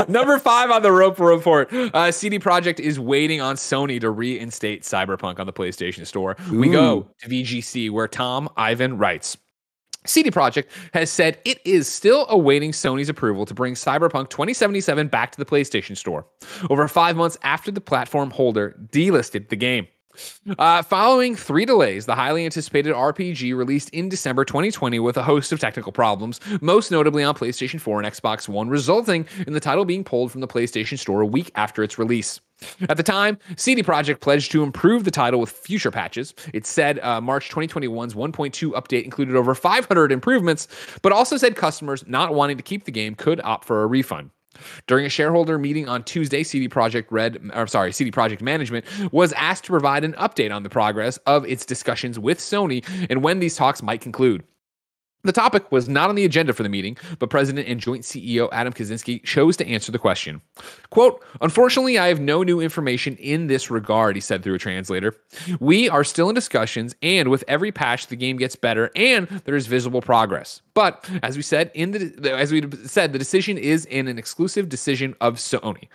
Number 5 on the Rope Report. CD Projekt is waiting on Sony to reinstate Cyberpunk on the PlayStation Store. Ooh. We go to VGC, where Tom Ivan writes, CD Projekt has said it is still awaiting Sony's approval to bring Cyberpunk 2077 back to the PlayStation Store, over 5 months after the platform holder delisted the game. Following 3 delays, the highly anticipated RPG released in December 2020 with a host of technical problems, most notably on PlayStation 4 and Xbox One, resulting in the title being pulled from the PlayStation Store a week after its release. At the time, CD Projekt pledged to improve the title with future patches. It said March 2021's 1.2 update included over 500 improvements, but also said customers not wanting to keep the game could opt for a refund. During a shareholder meeting on Tuesday, CD Projekt management was asked to provide an update on the progress of its discussions with Sony and when these talks might conclude. The topic was not on the agenda for the meeting, but President and Joint CEO Adam Kaczynski chose to answer the question. Quote, "Unfortunately, I have no new information in this regard," he said through a translator. "We are still in discussions, and with every patch, the game gets better, and there is visible progress. But as we said, the decision is in an exclusive decision of Sony.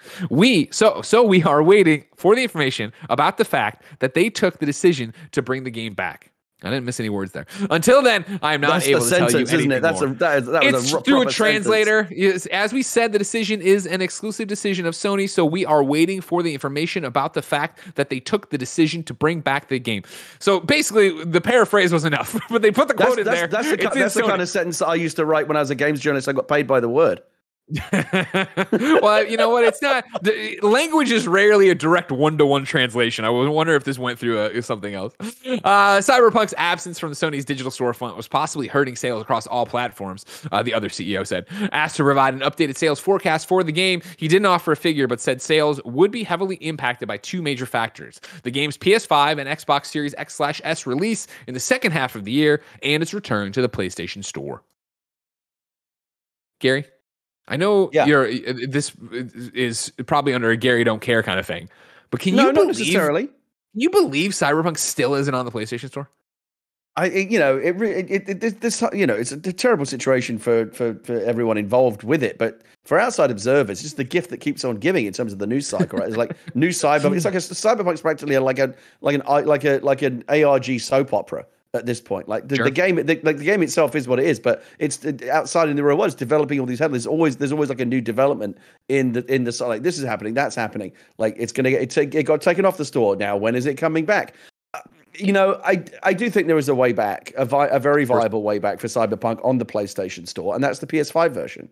So we are waiting for the information about the fact that they took the decision to bring the game back." I didn't miss any words there. Until then, I am not able to tell you anything more. It's through a translator. As we said, the decision is an exclusive decision of Sony, so we are waiting for the information about the fact that they took the decision to bring back the game. So basically, the paraphrase was enough, but they put the quote in there.
That's the kind of sentence that I used to write when I was a games journalist. I got paid by the word.
Well, you know what? It's not. Language is rarely a direct one-to-one translation. I wonder if this went through something else. Cyberpunk's absence from the Sony's digital storefront was possibly hurting sales across all platforms, the other CEO said. Asked to provide an updated sales forecast for the game, he didn't offer a figure, but said sales would be heavily impacted by two major factors: the game's PS5 and Xbox Series X/S release in the second half of the year, and its return to the PlayStation Store. Gary? I know this is probably under a Gary don't care kind of thing, but can you
not necessarily.
Can you believe Cyberpunk still isn't on the PlayStation Store?
It's a terrible situation for everyone involved with it, but for outside observers, it's the gift that keeps on giving in terms of the news cycle. Right? It's like new Cyberpunk. It's like Cyberpunk's practically like an ARG soap opera. At this point, the game itself is what it is, but it's outside in the real world. It's developing all these headlines. There's always like a new development in the like this is happening, that's happening. Like it got taken off the store. Now when is it coming back? I do think there is a way back, a very viable way back for Cyberpunk on the PlayStation Store, and that's the PS5 version.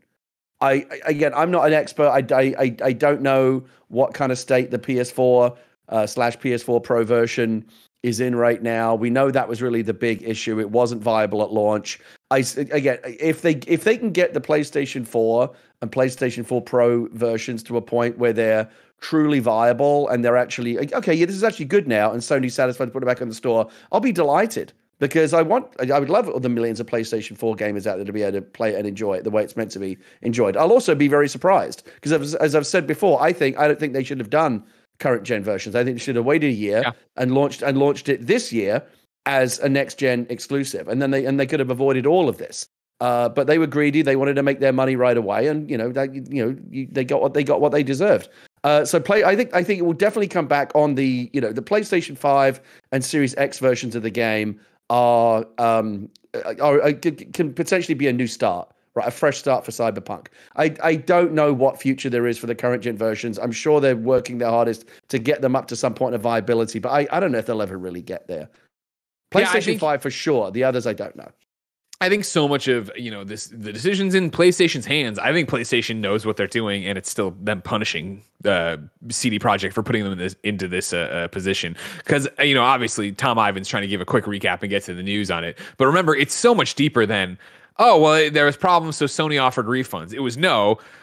I'm not an expert. I don't know what kind of state the PS4 / PS4 Pro version is in right now. We know that was really the big issue. It wasn't viable at launch. If they can get the PlayStation 4 and PlayStation 4 Pro versions to a point where they're truly viable and they're actually this is actually good now, and Sony's satisfied to put it back on the store, I'll be delighted, because I would love all the millions of PlayStation 4 gamers out there to be able to play it and enjoy it the way it's meant to be enjoyed. I'll also be very surprised because, as I've said before, I don't think they should have done current gen versions. I think they should have waited a year and launched it this year as a next gen exclusive, and then they could have avoided all of this. But they were greedy. They wanted to make their money right away, and they got what they deserved. I think it will definitely come back on the the PlayStation 5 and Series X versions of the game can potentially be a new start. Right, a fresh start for Cyberpunk. I don't know what future there is for the current gen versions. I'm sure they're working their hardest to get them up to some point of viability, but I don't know if they'll ever really get there. PlayStation 5 for sure. The others I don't know.
I think so much of the decisions in PlayStation's hands. I think PlayStation knows what they're doing, and it's still them punishing CD Projekt for putting them into this position. Because obviously Tom Ivan's trying to give a quick recap and get to the news on it. But remember, it's so much deeper than, oh, well, there was problems, so Sony offered refunds. It was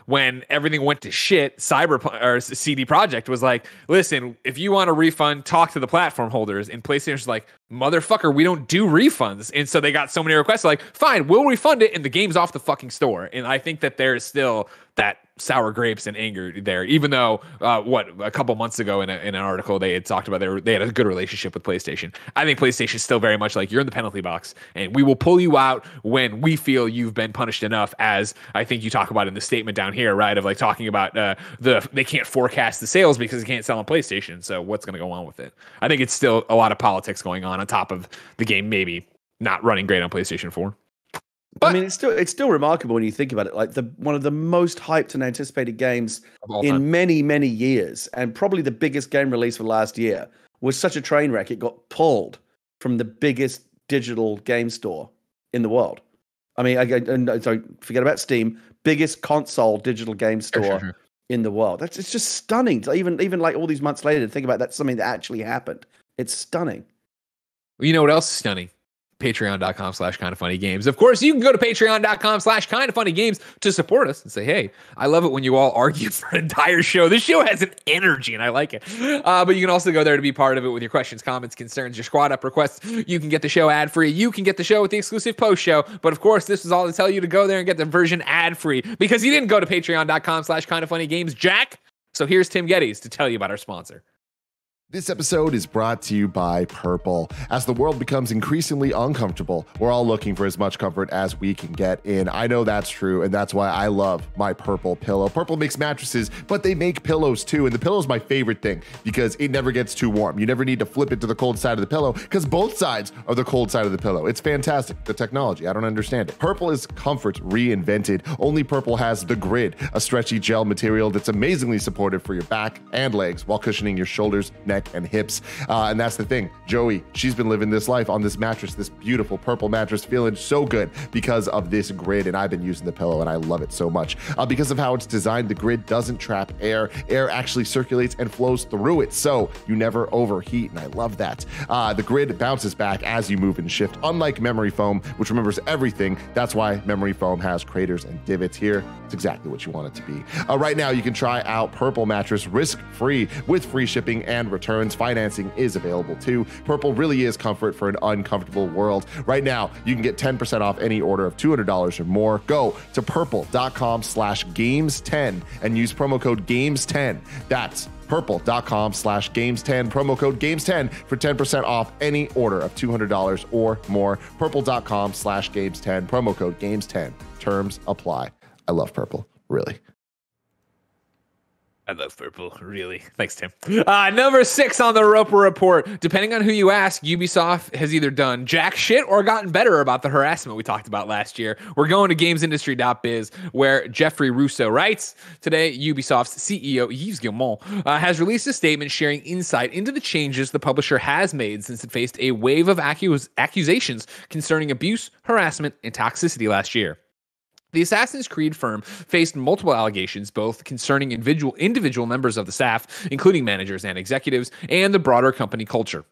when everything went to shit, Cyberpunk or CD Projekt was like, listen, if you want a refund, talk to the platform holders. And PlayStation's like, motherfucker, we don't do refunds. And so they got so many requests, like, fine, we'll refund it, and the game's off the fucking store. And I think that there is still that sour grapes and anger there, even though a couple months ago in an article they had talked about they had a good relationship with PlayStation. I think PlayStation is still very much like, you're in the penalty box and we will pull you out when we feel you've been punished enough, as I think you talk about in the statement down here, right, of like talking about they can't forecast the sales because they can't sell on PlayStation, so what's going to go on with it. I think it's still a lot of politics going on top of the game maybe not running great on PlayStation 4.
But, I mean, it's still remarkable when you think about it. Like one of the most hyped and anticipated games in many, many years, and probably the biggest game release for last year, was such a train wreck. It got pulled from the biggest digital game store in the world. I mean, sorry, forget about Steam. Biggest console digital game store in the world. It's just stunning. To even like all these months later, to think about that's something that actually happened. It's stunning.
Well, you know what else is stunning? patreon.com/kindoffunnygames. Of course, you can go to patreon.com/kindoffunnygames to support us and say, hey, I love it when you all argue for an entire show. This show has an energy and I like it. But you can also go there to be part of it with your questions, comments, concerns, your squad up requests. You can get the show ad free. You can get the show with the exclusive post show. But of course, this is all to tell you to go there and get the version ad free because you didn't go to patreon.com/kindoffunnygames, Jack. So here's Tim Gettys to tell you about our sponsor.
This episode is brought to you by Purple. As the world becomes increasingly uncomfortable, we're all looking for as much comfort as we can get in. I know that's true, and that's why I love my Purple pillow. Purple makes mattresses, but they make pillows too, and the pillow is my favorite thing because it never gets too warm. You never need to flip it to the cold side of the pillow because both sides are the cold side of the pillow. It's fantastic. The technology, I don't understand it. Purple is comfort reinvented. Only Purple has the Grid, a stretchy gel material that's amazingly supportive for your back and legs while cushioning your shoulders, neck, and hips. And that's the thing. Joey, she's been living this life on this mattress, this beautiful Purple mattress, feeling so good because of this Grid. And I've been using the pillow and I love it so much. Because of how it's designed, the Grid doesn't trap air. Air actually circulates and flows through it, so you never overheat. And I love that. The Grid bounces back as you move and shift, unlike memory foam, which remembers everything. That's why memory foam has craters and divots here. It's exactly what you want it to be. Right now, you can try out Purple mattress risk-free with free shipping and returns. Financing is available too. Purple really is comfort for an uncomfortable world. Right now, you can get 10% off any order of $200 or more. Go to purple.com/games10 and use promo code games10. That's purple.com/games10, promo code games10 for 10% off any order of $200 or more. Purple.com/games10, promo code games10. Terms apply. I love Purple, really.
I love Purple, really. Thanks, Tim. Number 6 on the Roper Report. Depending on who you ask, Ubisoft has either done jack shit or gotten better about the harassment we talked about last year. We're going to gamesindustry.biz, where Jeffrey Russo writes, today, Ubisoft's CEO, Yves Guillemot, has released a statement sharing insight into the changes the publisher has made since it faced a wave of accusations concerning abuse, harassment, and toxicity last year. The Assassin's Creed firm faced multiple allegations, both concerning individual members of the staff, including managers and executives, and the broader company culture.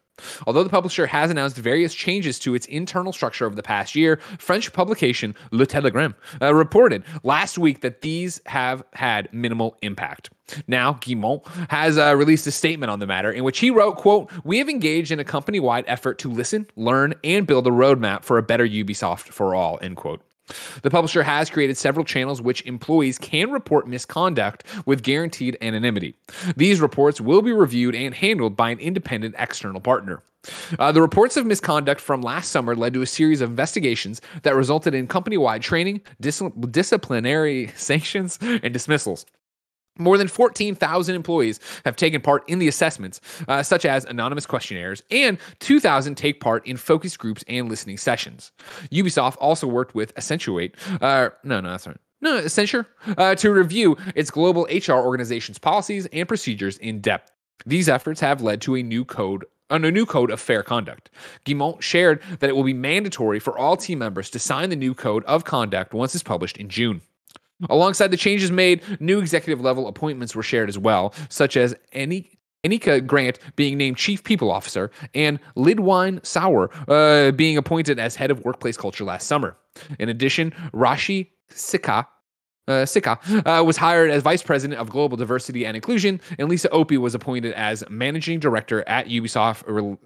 Although the publisher has announced various changes to its internal structure over the past year, French publication Le Telegramme reported last week that these have had minimal impact. Now, Guillemot has released a statement on the matter in which he wrote, quote, "We have engaged in a company-wide effort to listen, learn, and build a roadmap for a better Ubisoft for all," end quote. The publisher has created several channels which employees can report misconduct with guaranteed anonymity. These reports will be reviewed and handled by an independent external partner. The reports of misconduct from last summer led to a series of investigations that resulted in company-wide training, disciplinary sanctions, and dismissals. More than 14,000 employees have taken part in the assessments, such as anonymous questionnaires, and 2,000 take part in focus groups and listening sessions. Ubisoft also worked with Accenture to review its global HR organization's policies and procedures in depth. These efforts have led to a new code of fair conduct. Guillemot shared that it will be mandatory for all team members to sign the new code of conduct once it's published in June. Alongside the changes made, new executive-level appointments were shared as well, such as Anika Grant being named Chief People Officer and Lidwine Sauer being appointed as Head of Workplace Culture last summer. In addition, Rashi Sika was hired as Vice President of Global Diversity and Inclusion, and Lisa Opie was appointed as Managing Director at Ubisoft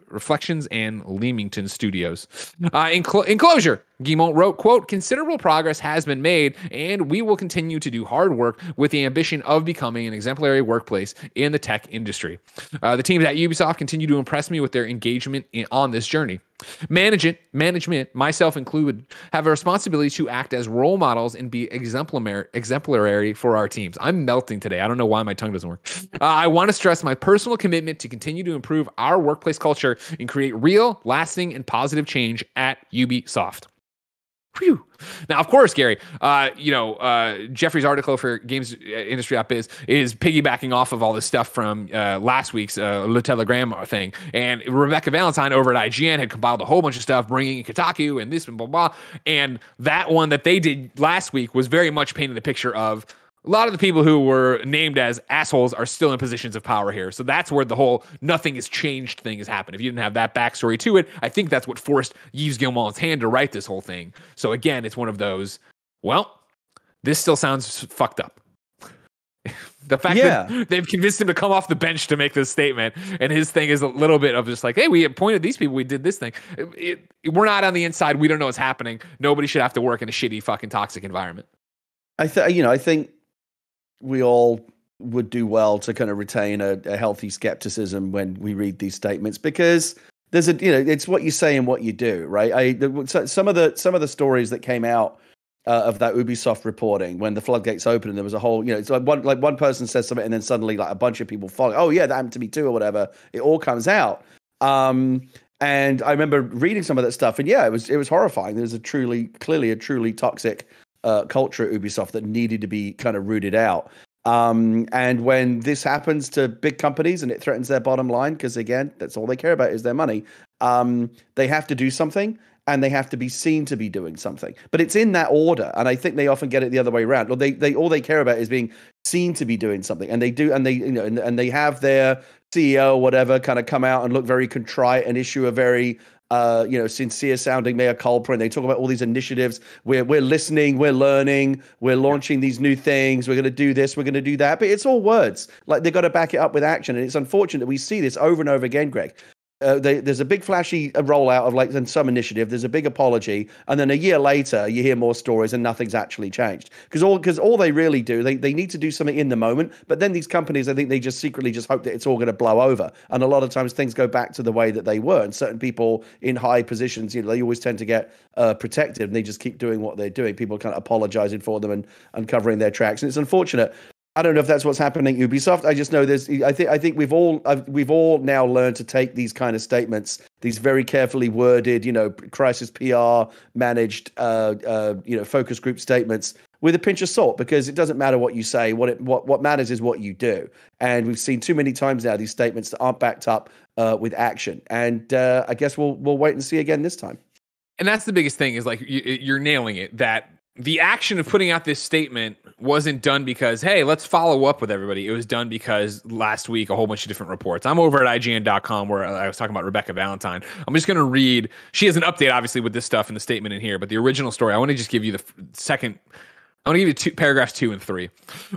Reflections and Leamington Studios. In closure, Guillemot wrote, quote, "Considerable progress has been made, and we will continue to do hard work with the ambition of becoming an exemplary workplace in the tech industry. The teams at Ubisoft continue to impress me with their engagement on this journey. Management, myself included, have a responsibility to act as role models and be exemplary for our teams." I'm melting today. I don't know why my tongue doesn't work. "I want to stress my personal commitment to continue to improve our workplace culture and create real, lasting, and positive change at Ubisoft." Whew. Now, of course, Gary, Jeffrey's article for GamesIndustry.biz is piggybacking off of all this stuff from last week's Le Telegram thing. And Rebecca Valentine over at IGN had compiled a whole bunch of stuff, bringing in Kotaku and this and blah, blah. And that one that they did last week was very much painting the picture of a lot of the people who were named as assholes are still in positions of power here. So that's where the whole nothing has changed thing has happened. If you didn't have that backstory to it, I think that's what forced Yves Guillemot's hand to write this whole thing. So again, it's one of those, well, this still sounds fucked up. The fact that they've convinced him to come off the bench to make this statement, and his thing is a little bit of just like, hey, we appointed these people, we did this thing. We're not on the inside. We don't know what's happening. Nobody should have to work in a shitty, fucking toxic environment.
I think we all would do well to kind of retain a healthy skepticism when we read these statements, because there's it's what you say and what you do, right? Some of the stories that came out of that Ubisoft reporting when the floodgates opened and there was a whole, it's like one person says something and then suddenly like a bunch of people follow. Oh yeah, that happened to me too, or whatever. It all comes out. And I remember reading some of that stuff, and it was horrifying. There's clearly a truly toxic culture at Ubisoft that needed to be kind of rooted out. And when this happens to big companies and it threatens their bottom line, because again, that's all they care about is their money, they have to do something. And they have to be seen to be doing something, but it's in that order. And I think they often get it the other way around. Or they all they care about is being seen to be doing something, and they do, and they and they have their CEO or whatever kind of come out and look very contrite and issue a very sincere sounding mea culpa, and they talk about all these initiatives. We're listening, we're learning, we're launching these new things. We're going to do this, we're going to do that, but it's all words. Like they've got to back it up with action, and it's unfortunate that we see this over and over again, Greg. There's a big flashy rollout of some initiative. There's a big apology, and then a year later you hear more stories and nothing's actually changed. Because all they really do, they need to do something in the moment. But then these companies, I think they just secretly just hope that it's all going to blow over. And a lot of times things go back to the way that they were. And certain people in high positions, they always tend to get protected, and they just keep doing what they're doing. People kind of apologizing for them and covering their tracks. And it's unfortunate. I don't know if that's what's happening at Ubisoft. I just know I think we've all now learned to take these kind of statements, these very carefully worded, crisis PR managed, focus group statements with a pinch of salt, because it doesn't matter what you say. What matters is what you do. And we've seen too many times now these statements that aren't backed up with action. And I guess we'll wait and see again this time.
And that's the biggest thing, is like you're nailing it, that the action of putting out this statement wasn't done because, hey, let's follow up with everybody. It was done because last week, a whole bunch of different reports. I'm over at IGN.com where I was talking about Rebecca Valentine. I'm just going to read. She has an update, obviously, with this stuff in the statement in here, but the original story, I want to just give you the second. I want to give you paragraphs 2 and 3.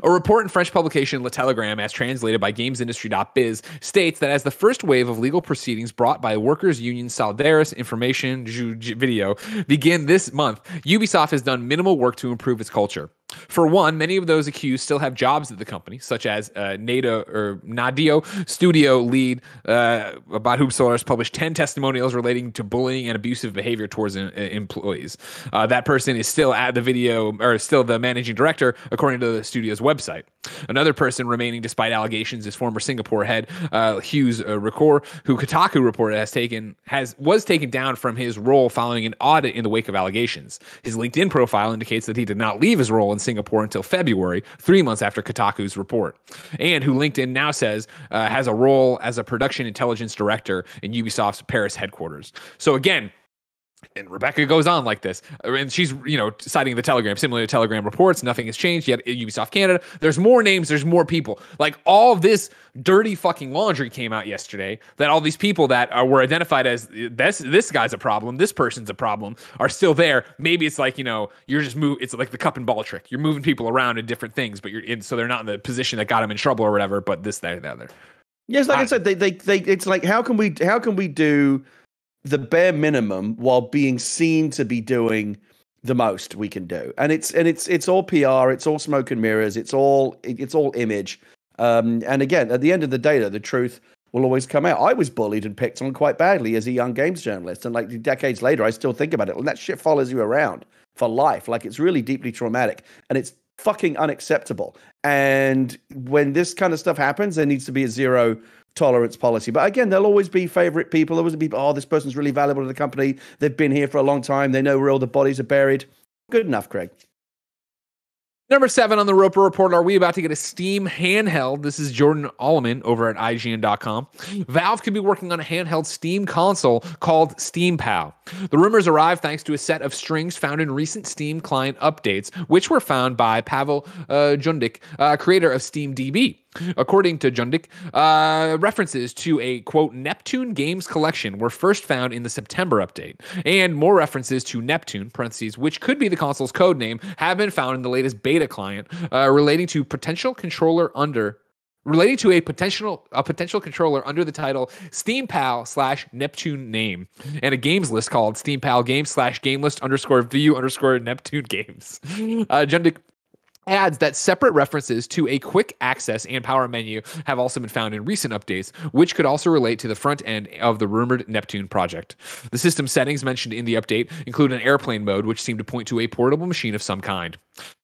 A report in French publication Le Telegram, as translated by gamesindustry.biz, states that as the first wave of legal proceedings brought by workers' union Solidaris Information Video begin this month, Ubisoft has done minimal work to improve its culture. For one, many of those accused still have jobs at the company, such as Nadio studio lead about Ubisoft published 10 testimonials relating to bullying and abusive behavior towards employees. That person is still at the video, or still the managing director, according to the studio's website. Another person remaining despite allegations is former Singapore head Hughes Ricor, who Kotaku reported was taken down from his role following an audit in the wake of allegations. His LinkedIn profile indicates that he did not leave his role in Singapore until February, 3 months after Kotaku's report, and who LinkedIn now says has a role as a production intelligence director in Ubisoft's Paris headquarters. So again, and Rebecca goes on like this, and she's, citing the Telegram, similar to Telegram reports, nothing has changed yet at Ubisoft Canada. There's more names, there's more people. Like, all of this dirty fucking laundry came out yesterday, that all these people that were identified as this guy's a problem, this person's a problem, are still there. Maybe it's like, you're just it's like the cup and ball trick. You're moving people around in different things, but so they're not in the position that got them in trouble or whatever, but this, that, and the other.
Yes, like I said, they it's like, how can we do the bare minimum while being seen to be doing the most we can do? And it's all PR, it's all smoke and mirrors, it's all image. And again, at the end of the day, the truth will always come out. I was bullied and picked on quite badly as a young games journalist, and like decades later, I still think about it. And that shit follows you around for life. Like, it's really deeply traumatic, and it's fucking unacceptable. And when this kind of stuff happens, there needs to be a zero tolerance policy. But again, there'll always be favorite people. There always be people, this person's really valuable to the company. They've been here for a long time. They know where all the bodies are buried. Good enough, Craig.
Number 7 on the Roper Report, are we about to get a Steam handheld? This is Jordan Alleman over at IGN.com. Valve could be working on a handheld Steam console called Steam Pal. The rumors arrived thanks to a set of strings found in recent Steam client updates, which were found by Pavel Jundik, creator of SteamDB. According to Jundik, references to a, quote, Neptune games collection were first found in the September update, and more references to Neptune, parentheses, which could be the console's code name, have been found in the latest beta client, relating to a potential controller under the title Steam Pal / Neptune name, and a games list called Steam Pal games / game list _ Neptune games. Jundik adds that separate references to a quick access and power menu have also been found in recent updates, which could also relate to the front end of the rumored Neptune project. The system settings mentioned in the update include an airplane mode, which seemed to point to a portable machine of some kind.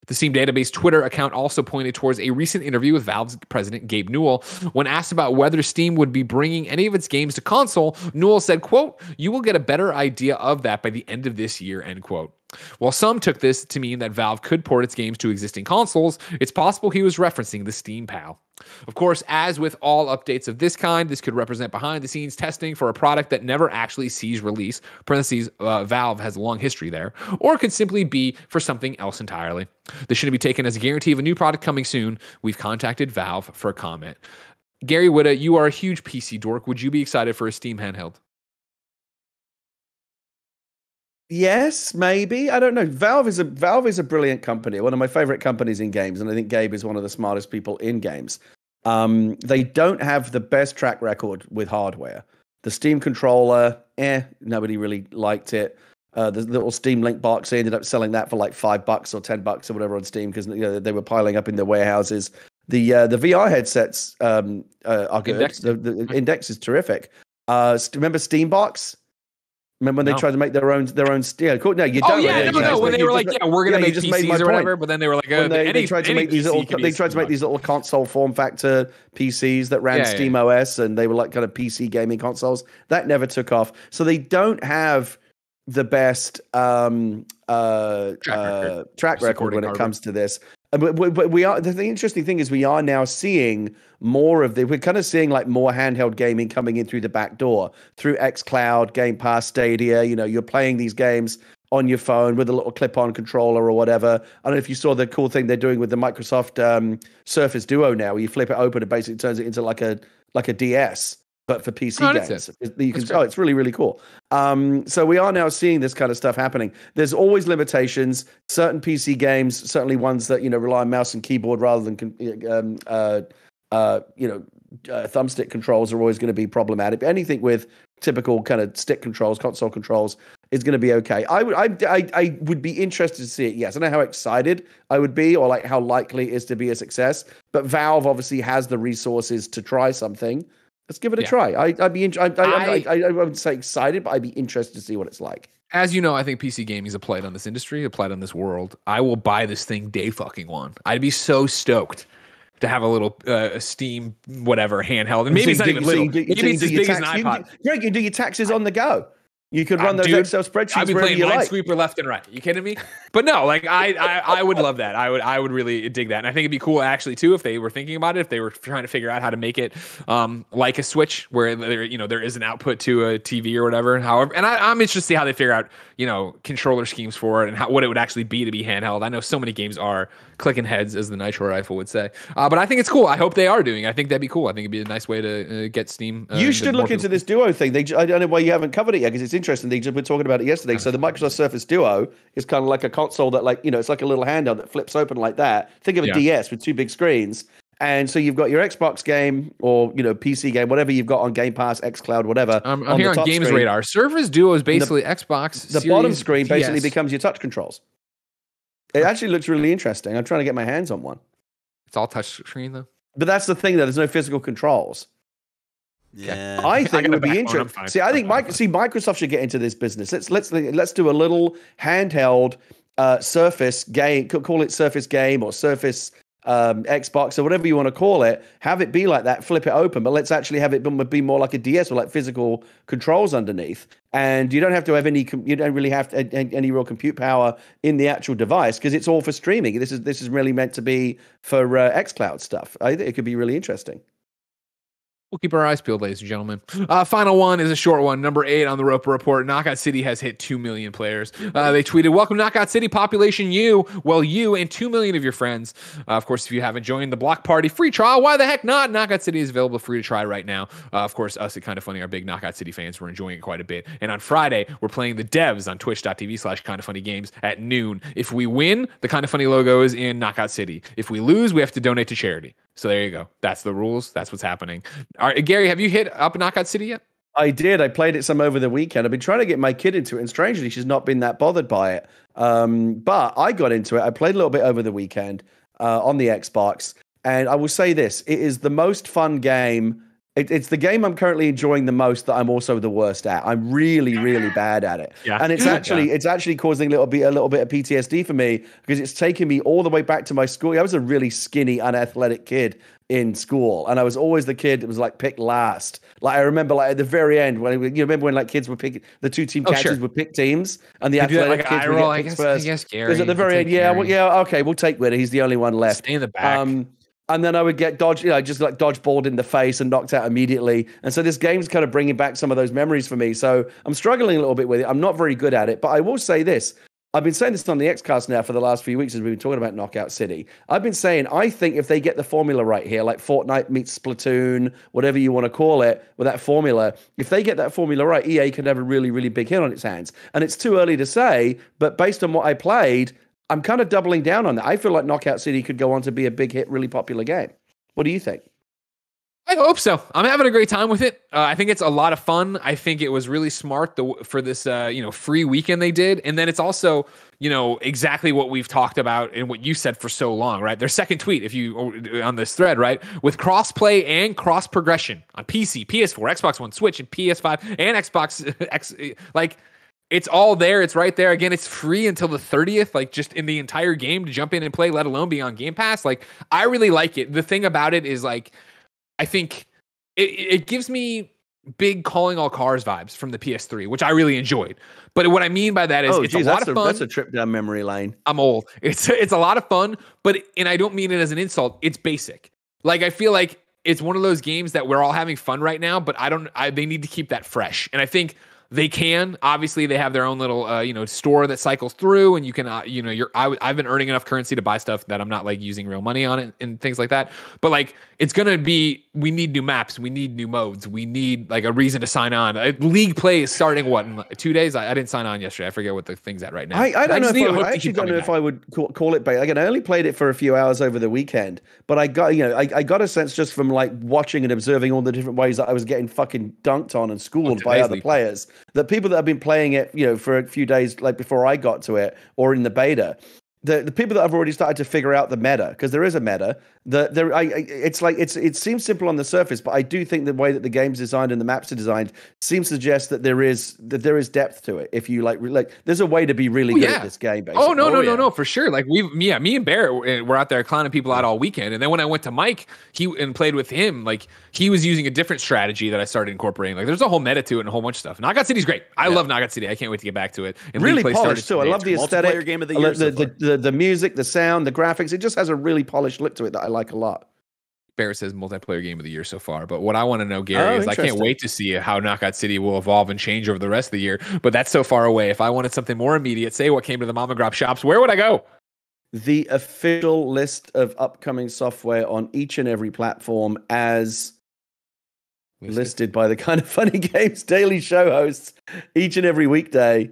The Steam Database Twitter account also pointed towards a recent interview with Valve's president, Gabe Newell. When asked about whether Steam would be bringing any of its games to console, Newell said, quote, "You will get a better idea of that by the end of this year," end quote. While some took this to mean that Valve could port its games to existing consoles, it's possible he was referencing the Steam Pal. Of course, as with all updates of this kind, this could represent behind-the-scenes testing for a product that never actually sees release, parentheses, Valve has a long history there, or could simply be for something else entirely. This shouldn't be taken as a guarantee of a new product coming soon. We've contacted Valve for a comment. Gary Whitta, you are a huge PC dork. Would you be excited for a Steam handheld?
Yes, maybe. I don't know. Valve is a brilliant company, one of my favorite companies in games, and I think Gabe is one of the smartest people in games. They don't have the best track record with hardware. The Steam controller, nobody really liked it. The little Steam Link box, they ended up selling that for like $5 or $10 or whatever on Steam because they were piling up in their warehouses. The VR headsets are good. The Index is terrific. Remember Steambox? Remember when they tried to make their own cool. No, you don't.
Oh yeah, no. When they were like, we're gonna make PCs or whatever, but then they were like,
they tried to make these little console form factor PCs that ran Steam OS, and they were like kind of PC gaming consoles. That never took off. So they don't have the best track record when it comes to this. But we are. The interesting thing is we are now seeing more of we're kind of seeing like more handheld gaming coming in through the back door, through xCloud, Game Pass, Stadia. You're playing these games on your phone with a little clip-on controller or whatever. I don't know if you saw the cool thing they're doing with the Microsoft Surface Duo now, where you flip it open and basically turns it into like a DS. But for PC games, it's really, really cool. So we are now seeing this kind of stuff happening. There's always limitations. Certain PC games, certainly ones that rely on mouse and keyboard rather than thumbstick controls, are always going to be problematic. But anything with typical kind of stick controls, console controls, is going to be okay. I would be interested to see it. Yes, I don't know how excited I would be, or like how likely it is to be a success. But Valve obviously has the resources to try something. Let's give it a try. I wouldn't say excited, but I'd be interested to see what it's like.
As you know, I think PC gaming is a play on this industry, a play on this world. I will buy this thing day fucking one. I'd be so stoked to have a little Steam whatever handheld, and maybe it's not even little. Maybe it's as big as an iPod.
You can do your taxes on the go. You could run those Excel spreadsheets.
I'd be playing Minesweeper left and right. You kidding me? But no, like I would love that. I would really dig that, and I think it'd be cool actually too if they were thinking about it. If they were trying to figure out how to make it like a Switch, where there is an output to a TV or whatever. However, and I'm interested to see how they figure out controller schemes for it and what it would actually be to be handheld. I know so many games are clicking heads, as the Nitro Rifle would say. But I think it's cool. I hope they are doing it. I think that'd be cool. I think it'd be a nice way to get Steam.
You should look into this Duo thing. I don't know why you haven't covered it yet, because it's interesting. They just were talking about it yesterday. So the Microsoft Surface Duo is kind of like a console that, like, it's like a little handheld that flips open like that. Think of a DS with two big screens. And so you've got your Xbox game or, PC game, whatever you've got on Game Pass, xCloud, whatever.
I'm here on Games
screen.
Radar. Surface Duo is basically Xbox.
The bottom screen basically becomes your touch controls. It actually looks really interesting. I'm trying to get my hands on one.
It's all touch screen though.
But that's the thing, though. There's no physical controls.
Yeah,
I think it would be interesting. See, I think Microsoft should get into this business. Let's do a little handheld Surface game. Call it Surface game or Surface Xbox or whatever you want to call it, have it be like that, flip it open, but let's actually have it be more like a DS with like physical controls underneath. And you don't have to have you don't really have any real compute power in the actual device because it's all for streaming. This is really meant to be for xCloud stuff. I think it could be really interesting.
We'll keep our eyes peeled, ladies and gentlemen. Final one is a short one. Number 8 on the Roper Report. Knockout City has hit 2 million players. They tweeted, "Welcome Knockout City, population you. Well, you and 2 million of your friends. Of course, if you haven't joined the Block Party free trial, why the heck not? Knockout City is available free to try right now. Of course, us at Kinda Funny are big Knockout City fans. We're enjoying it quite a bit. And on Friday, we're playing the devs on twitch.tv/kindafunnygames at noon. If we win, the Kinda Funny logo is in Knockout City. If we lose, we have to donate to charity. So there you go. That's the rules. That's what's happening. All right, Gary, have you hit up Knockout City yet?
I did. I played it some over the weekend. I've been trying to get my kid into it, and strangely, she's not been that bothered by it. But I got into it. I played a little bit over the weekend on the Xbox, and I will say this: it is the most fun game. It's the game I'm currently enjoying the most that I'm also the worst at. I'm really, really bad at it. Yeah. And it's actually causing a little bit of PTSD for me because it's taken me all the way back to my school. I was a really skinny, unathletic kid in school, and I was always the kid that was like picked last. Like I remember, like at the very end when you remember when like kids were picking the 2 team catchers would pick teams, and the athletic kids would get picked first. I guess Gary. Because at the very end, okay, we'll take Whitta. He's the only one left.
Stay in the back.
And then I would get just like dodgeballed in the face and knocked out immediately. And so this game's kind of bringing back some of those memories for me. So I'm struggling a little bit with it. I'm not very good at it, but I will say this. I've been saying this on the Xcast now for the last few weeks as we've been talking about Knockout City. I've been saying, I think if they get the formula right here, like Fortnite meets Splatoon, whatever you want to call it, with that formula, if they get that formula right, EA can have a really, really big hit on its hands. And it's too early to say, but based on what I played, I'm kind of doubling down on that. I feel like Knockout City could go on to be a big hit, really popular game. What do you think?
I hope so. I'm having a great time with it. I think it's a lot of fun. I think it was really smart for this free weekend they did. And then it's also, exactly what we've talked about and what you said for so long, right? Their second tweet, if you on this thread, right? With cross-play and cross-progression on PC, PS4, Xbox One, Switch, and PS5, and Xbox X, it's all there. It's right there. Again, it's free until the 30th, like just in the entire game to jump in and play, let alone be on Game Pass. Like, I really like it. The thing about it is, like, I think it gives me big Calling All Cars vibes from the PS3, which I really enjoyed. But what I mean by that is a lot of fun.
That's a trip down memory lane.
I'm old. It's a lot of fun, and I don't mean it as an insult. It's basic. Like, I feel like it's one of those games that we're all having fun right now, but they need to keep that fresh. And I think they can. Obviously, they have their own little, store that cycles through, and you can, I've been earning enough currency to buy stuff that I'm not like using real money on it and things like that. But like, it's gonna be, we need new maps, we need new modes, we need like a reason to sign on. League play is starting in 2 days. I didn't sign on yesterday. I forget what the thing's at right now.
I actually don't know if I would call it bait. Again, I only played it for a few hours over the weekend, but I got I got a sense just from like watching and observing all the different ways that I was getting fucking dunked on and schooled by other players. That people that have been playing it, for a few days, like before I got to it or in the beta, the people that have already started to figure out the meta, because there is a meta. It seems simple on the surface, but I do think the way that the game's designed and the maps are designed seems to suggest that there is depth to it. If you like there's a way to be really good at this game. Basically.
No, for sure. Like me and Barrett were out there clowning people out all weekend, and then when I went to Mike, and played with him, like he was using a different strategy that I started incorporating. Like there's a whole meta to it and a whole bunch of stuff. Knockout City's great. I love Knockout City. I can't wait to get back to it. And
really polished too. I love the aesthetic. Game of the year the music, the sound, the graphics. It just has a really polished look to it that I like a lot.
Barrett says multiplayer game of the year so far. But what I want to know, Gary, is I can't wait to see how Knockout City will evolve and change over the rest of the year. But that's so far away. If I wanted something more immediate, say what came to the Mama Grop shops, where would I go?
The official list of upcoming software on each and every platform as listed by the Kinda Funny Games daily show hosts each and every weekday.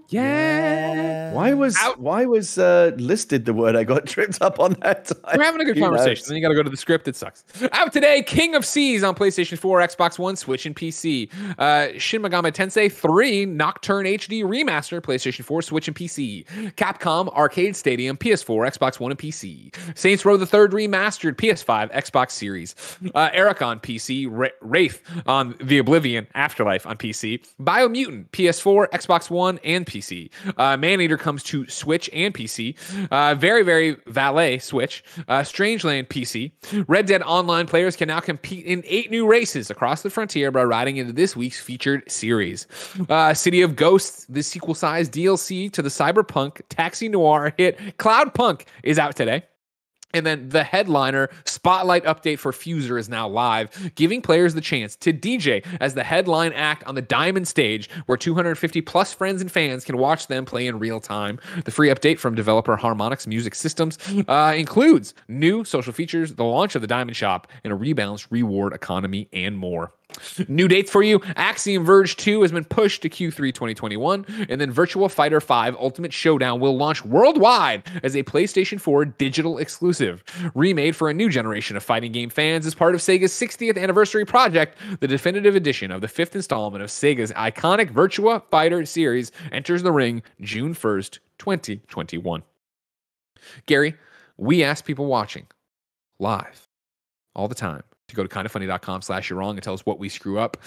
Yeah. Why was listed the word? I got tripped up on that time.
We're having a good conversation. Then you got to go to the script. It sucks. Out today, King of Seas on PlayStation 4, Xbox One, Switch, and PC. Shin Megami Tensei 3 Nocturne HD Remaster, PlayStation 4, Switch, and PC. Capcom Arcade Stadium, PS4, Xbox One, and PC. Saints Row the Third Remastered, PS5, Xbox Series. Eric on PC. Wraith on The Oblivion Afterlife on PC. Biomutant, PS4, Xbox One, One and PC. Maneater comes to Switch and PC. Very, very Valet Switch. Strangeland PC. Red Dead Online players can now compete in 8 new races across the frontier by riding into this week's featured series. City of Ghosts, the sequel-sized DLC to the Cyberpunk Taxi Noir hit Cloudpunk is out today. And then the headliner spotlight update for Fuser is now live, giving players the chance to DJ as the headline act on the Diamond stage, where 250 plus friends and fans can watch them play in real time. The free update from developer Harmonix Music Systems includes new social features, the launch of the Diamond Shop, and a rebalanced reward economy, and more. New dates for you. Axiom Verge 2 has been pushed to Q3 2021, and then Virtua Fighter 5 Ultimate Showdown will launch worldwide as a PlayStation 4 digital exclusive. Remade for a new generation of fighting game fans as part of Sega's 60th anniversary project, the definitive edition of the 5th installment of Sega's iconic Virtua Fighter series enters the ring June 1st, 2021. Gary, we ask people watching live all the time to go to kindoffunny.com/you're wrong and tell us what we screw up.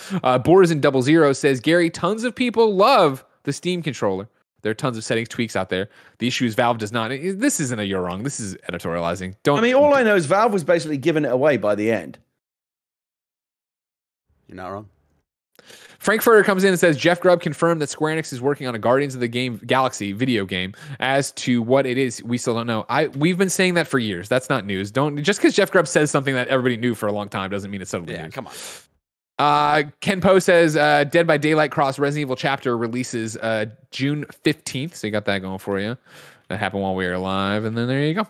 Boris in 00 says, Gary, tons of people love the Steam controller. There are tons of settings tweaks out there. The issue is Valve does not. This isn't a you're wrong. This is editorializing.
All I know is Valve was basically giving it away by the end.
You're not wrong.
Frankfurter comes in and says, Jeff Grubb confirmed that Square Enix is working on a Guardians of the Galaxy video game. As to what it is, we still don't know. We've been saying that for years. That's not news. Just because Jeff Grubb says something that everybody knew for a long time doesn't mean it's suddenly news.
Come on.
Ken Poe says, Dead by Daylight Cross Resident Evil Chapter releases June 15th. So you got that going for you. That happened while we were live. And then there you go.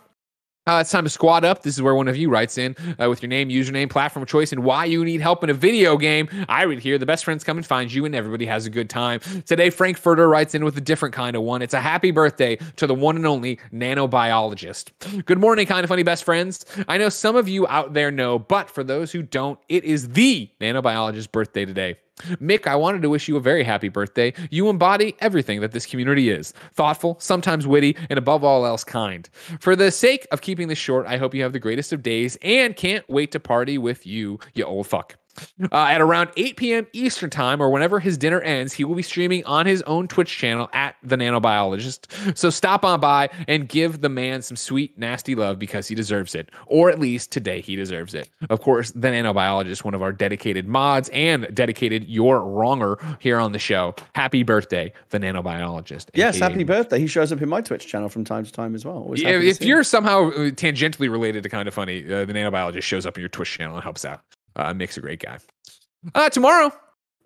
It's time to squad up. This is where one of you writes in with your name, username, platform of choice, and why you need help in a video game. I read here, the best friends come and find you, and everybody has a good time. Today, Frankfurter writes in with a different kind of one. It's a happy birthday to the one and only nanobiologist. Good morning, kind of funny best friends. I know some of you out there know, but for those who don't, it is the nanobiologist's birthday today. Mick, I wanted to wish you a very happy birthday. You embody everything that this community is. Thoughtful, sometimes witty, and above all else, kind. For the sake of keeping this short, I hope you have the greatest of days and can't wait to party with you, you old fuck. At around 8 p.m. Eastern time, or whenever his dinner ends, he will be streaming on his own Twitch channel at The Nanobiologist. So stop on by and give the man some sweet, nasty love because he deserves it. Or at least today he deserves it. Of course, The Nanobiologist, one of our dedicated mods and dedicated You're Wronger here on the show. Happy birthday, The Nanobiologist.
Yes, happy birthday. He shows up in my Twitch channel from time to time as well.
If you're somehow tangentially related to Kind of Funny, The Nanobiologist shows up in your Twitch channel and helps out. Mick's a great guy. Tomorrow,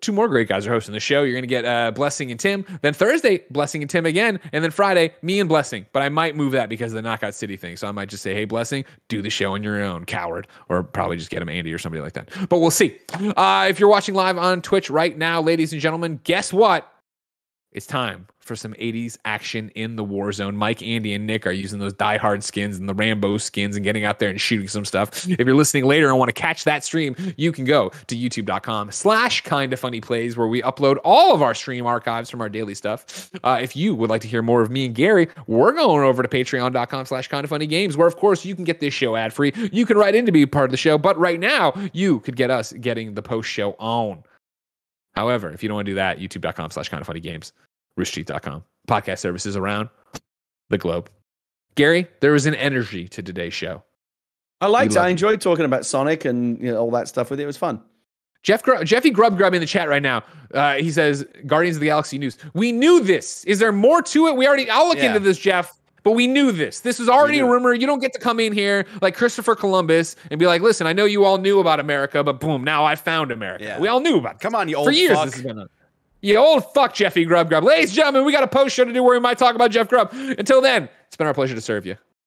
2 more great guys are hosting the show. You're going to get Blessing and Tim. Then Thursday, Blessing and Tim again. And then Friday, me and Blessing. But I might move that because of the Knockout City thing. So I might just say, hey, Blessing, do the show on your own, coward. Or probably just get him Andy or somebody like that. But we'll see. If you're watching live on Twitch right now, ladies and gentlemen, guess what? It's time for some 80s action in the war zone. Mike, Andy, and Nick are using those Die Hard skins and the Rambo skins and getting out there and shooting some stuff. If you're listening later and want to catch that stream, you can go to youtube.com/kindafunnyplays, where we upload all of our stream archives from our daily stuff. If you would like to hear more of me and Gary, we're going over to patreon.com/kindafunnygames, where of course you can get this show ad free. You can write in to be part of the show, but right now you could get us getting the post show on. However, if you don't want to do that, youtube.com/kindafunnygames, roosterteeth.com. Podcast services around the globe. Gary, there was an energy to today's show.
I liked it. I enjoyed talking about Sonic and all that stuff with it. It was fun.
Jeffy Grub in the chat right now. He says, Guardians of the Galaxy news. We knew this. Is there more to it? I'll look into this, Jeff. But we knew this. This was already a rumor. You don't get to come in here like Christopher Columbus and be like, listen, I know you all knew about America, but boom, now I found America. Yeah. We all knew about it.
Come on, you old
fuck. For years, this has been on. You old fuck, Jeffy Grub. Ladies and gentlemen, we got a post show to do where we might talk about Jeff Grubb. Until then, it's been our pleasure to serve you.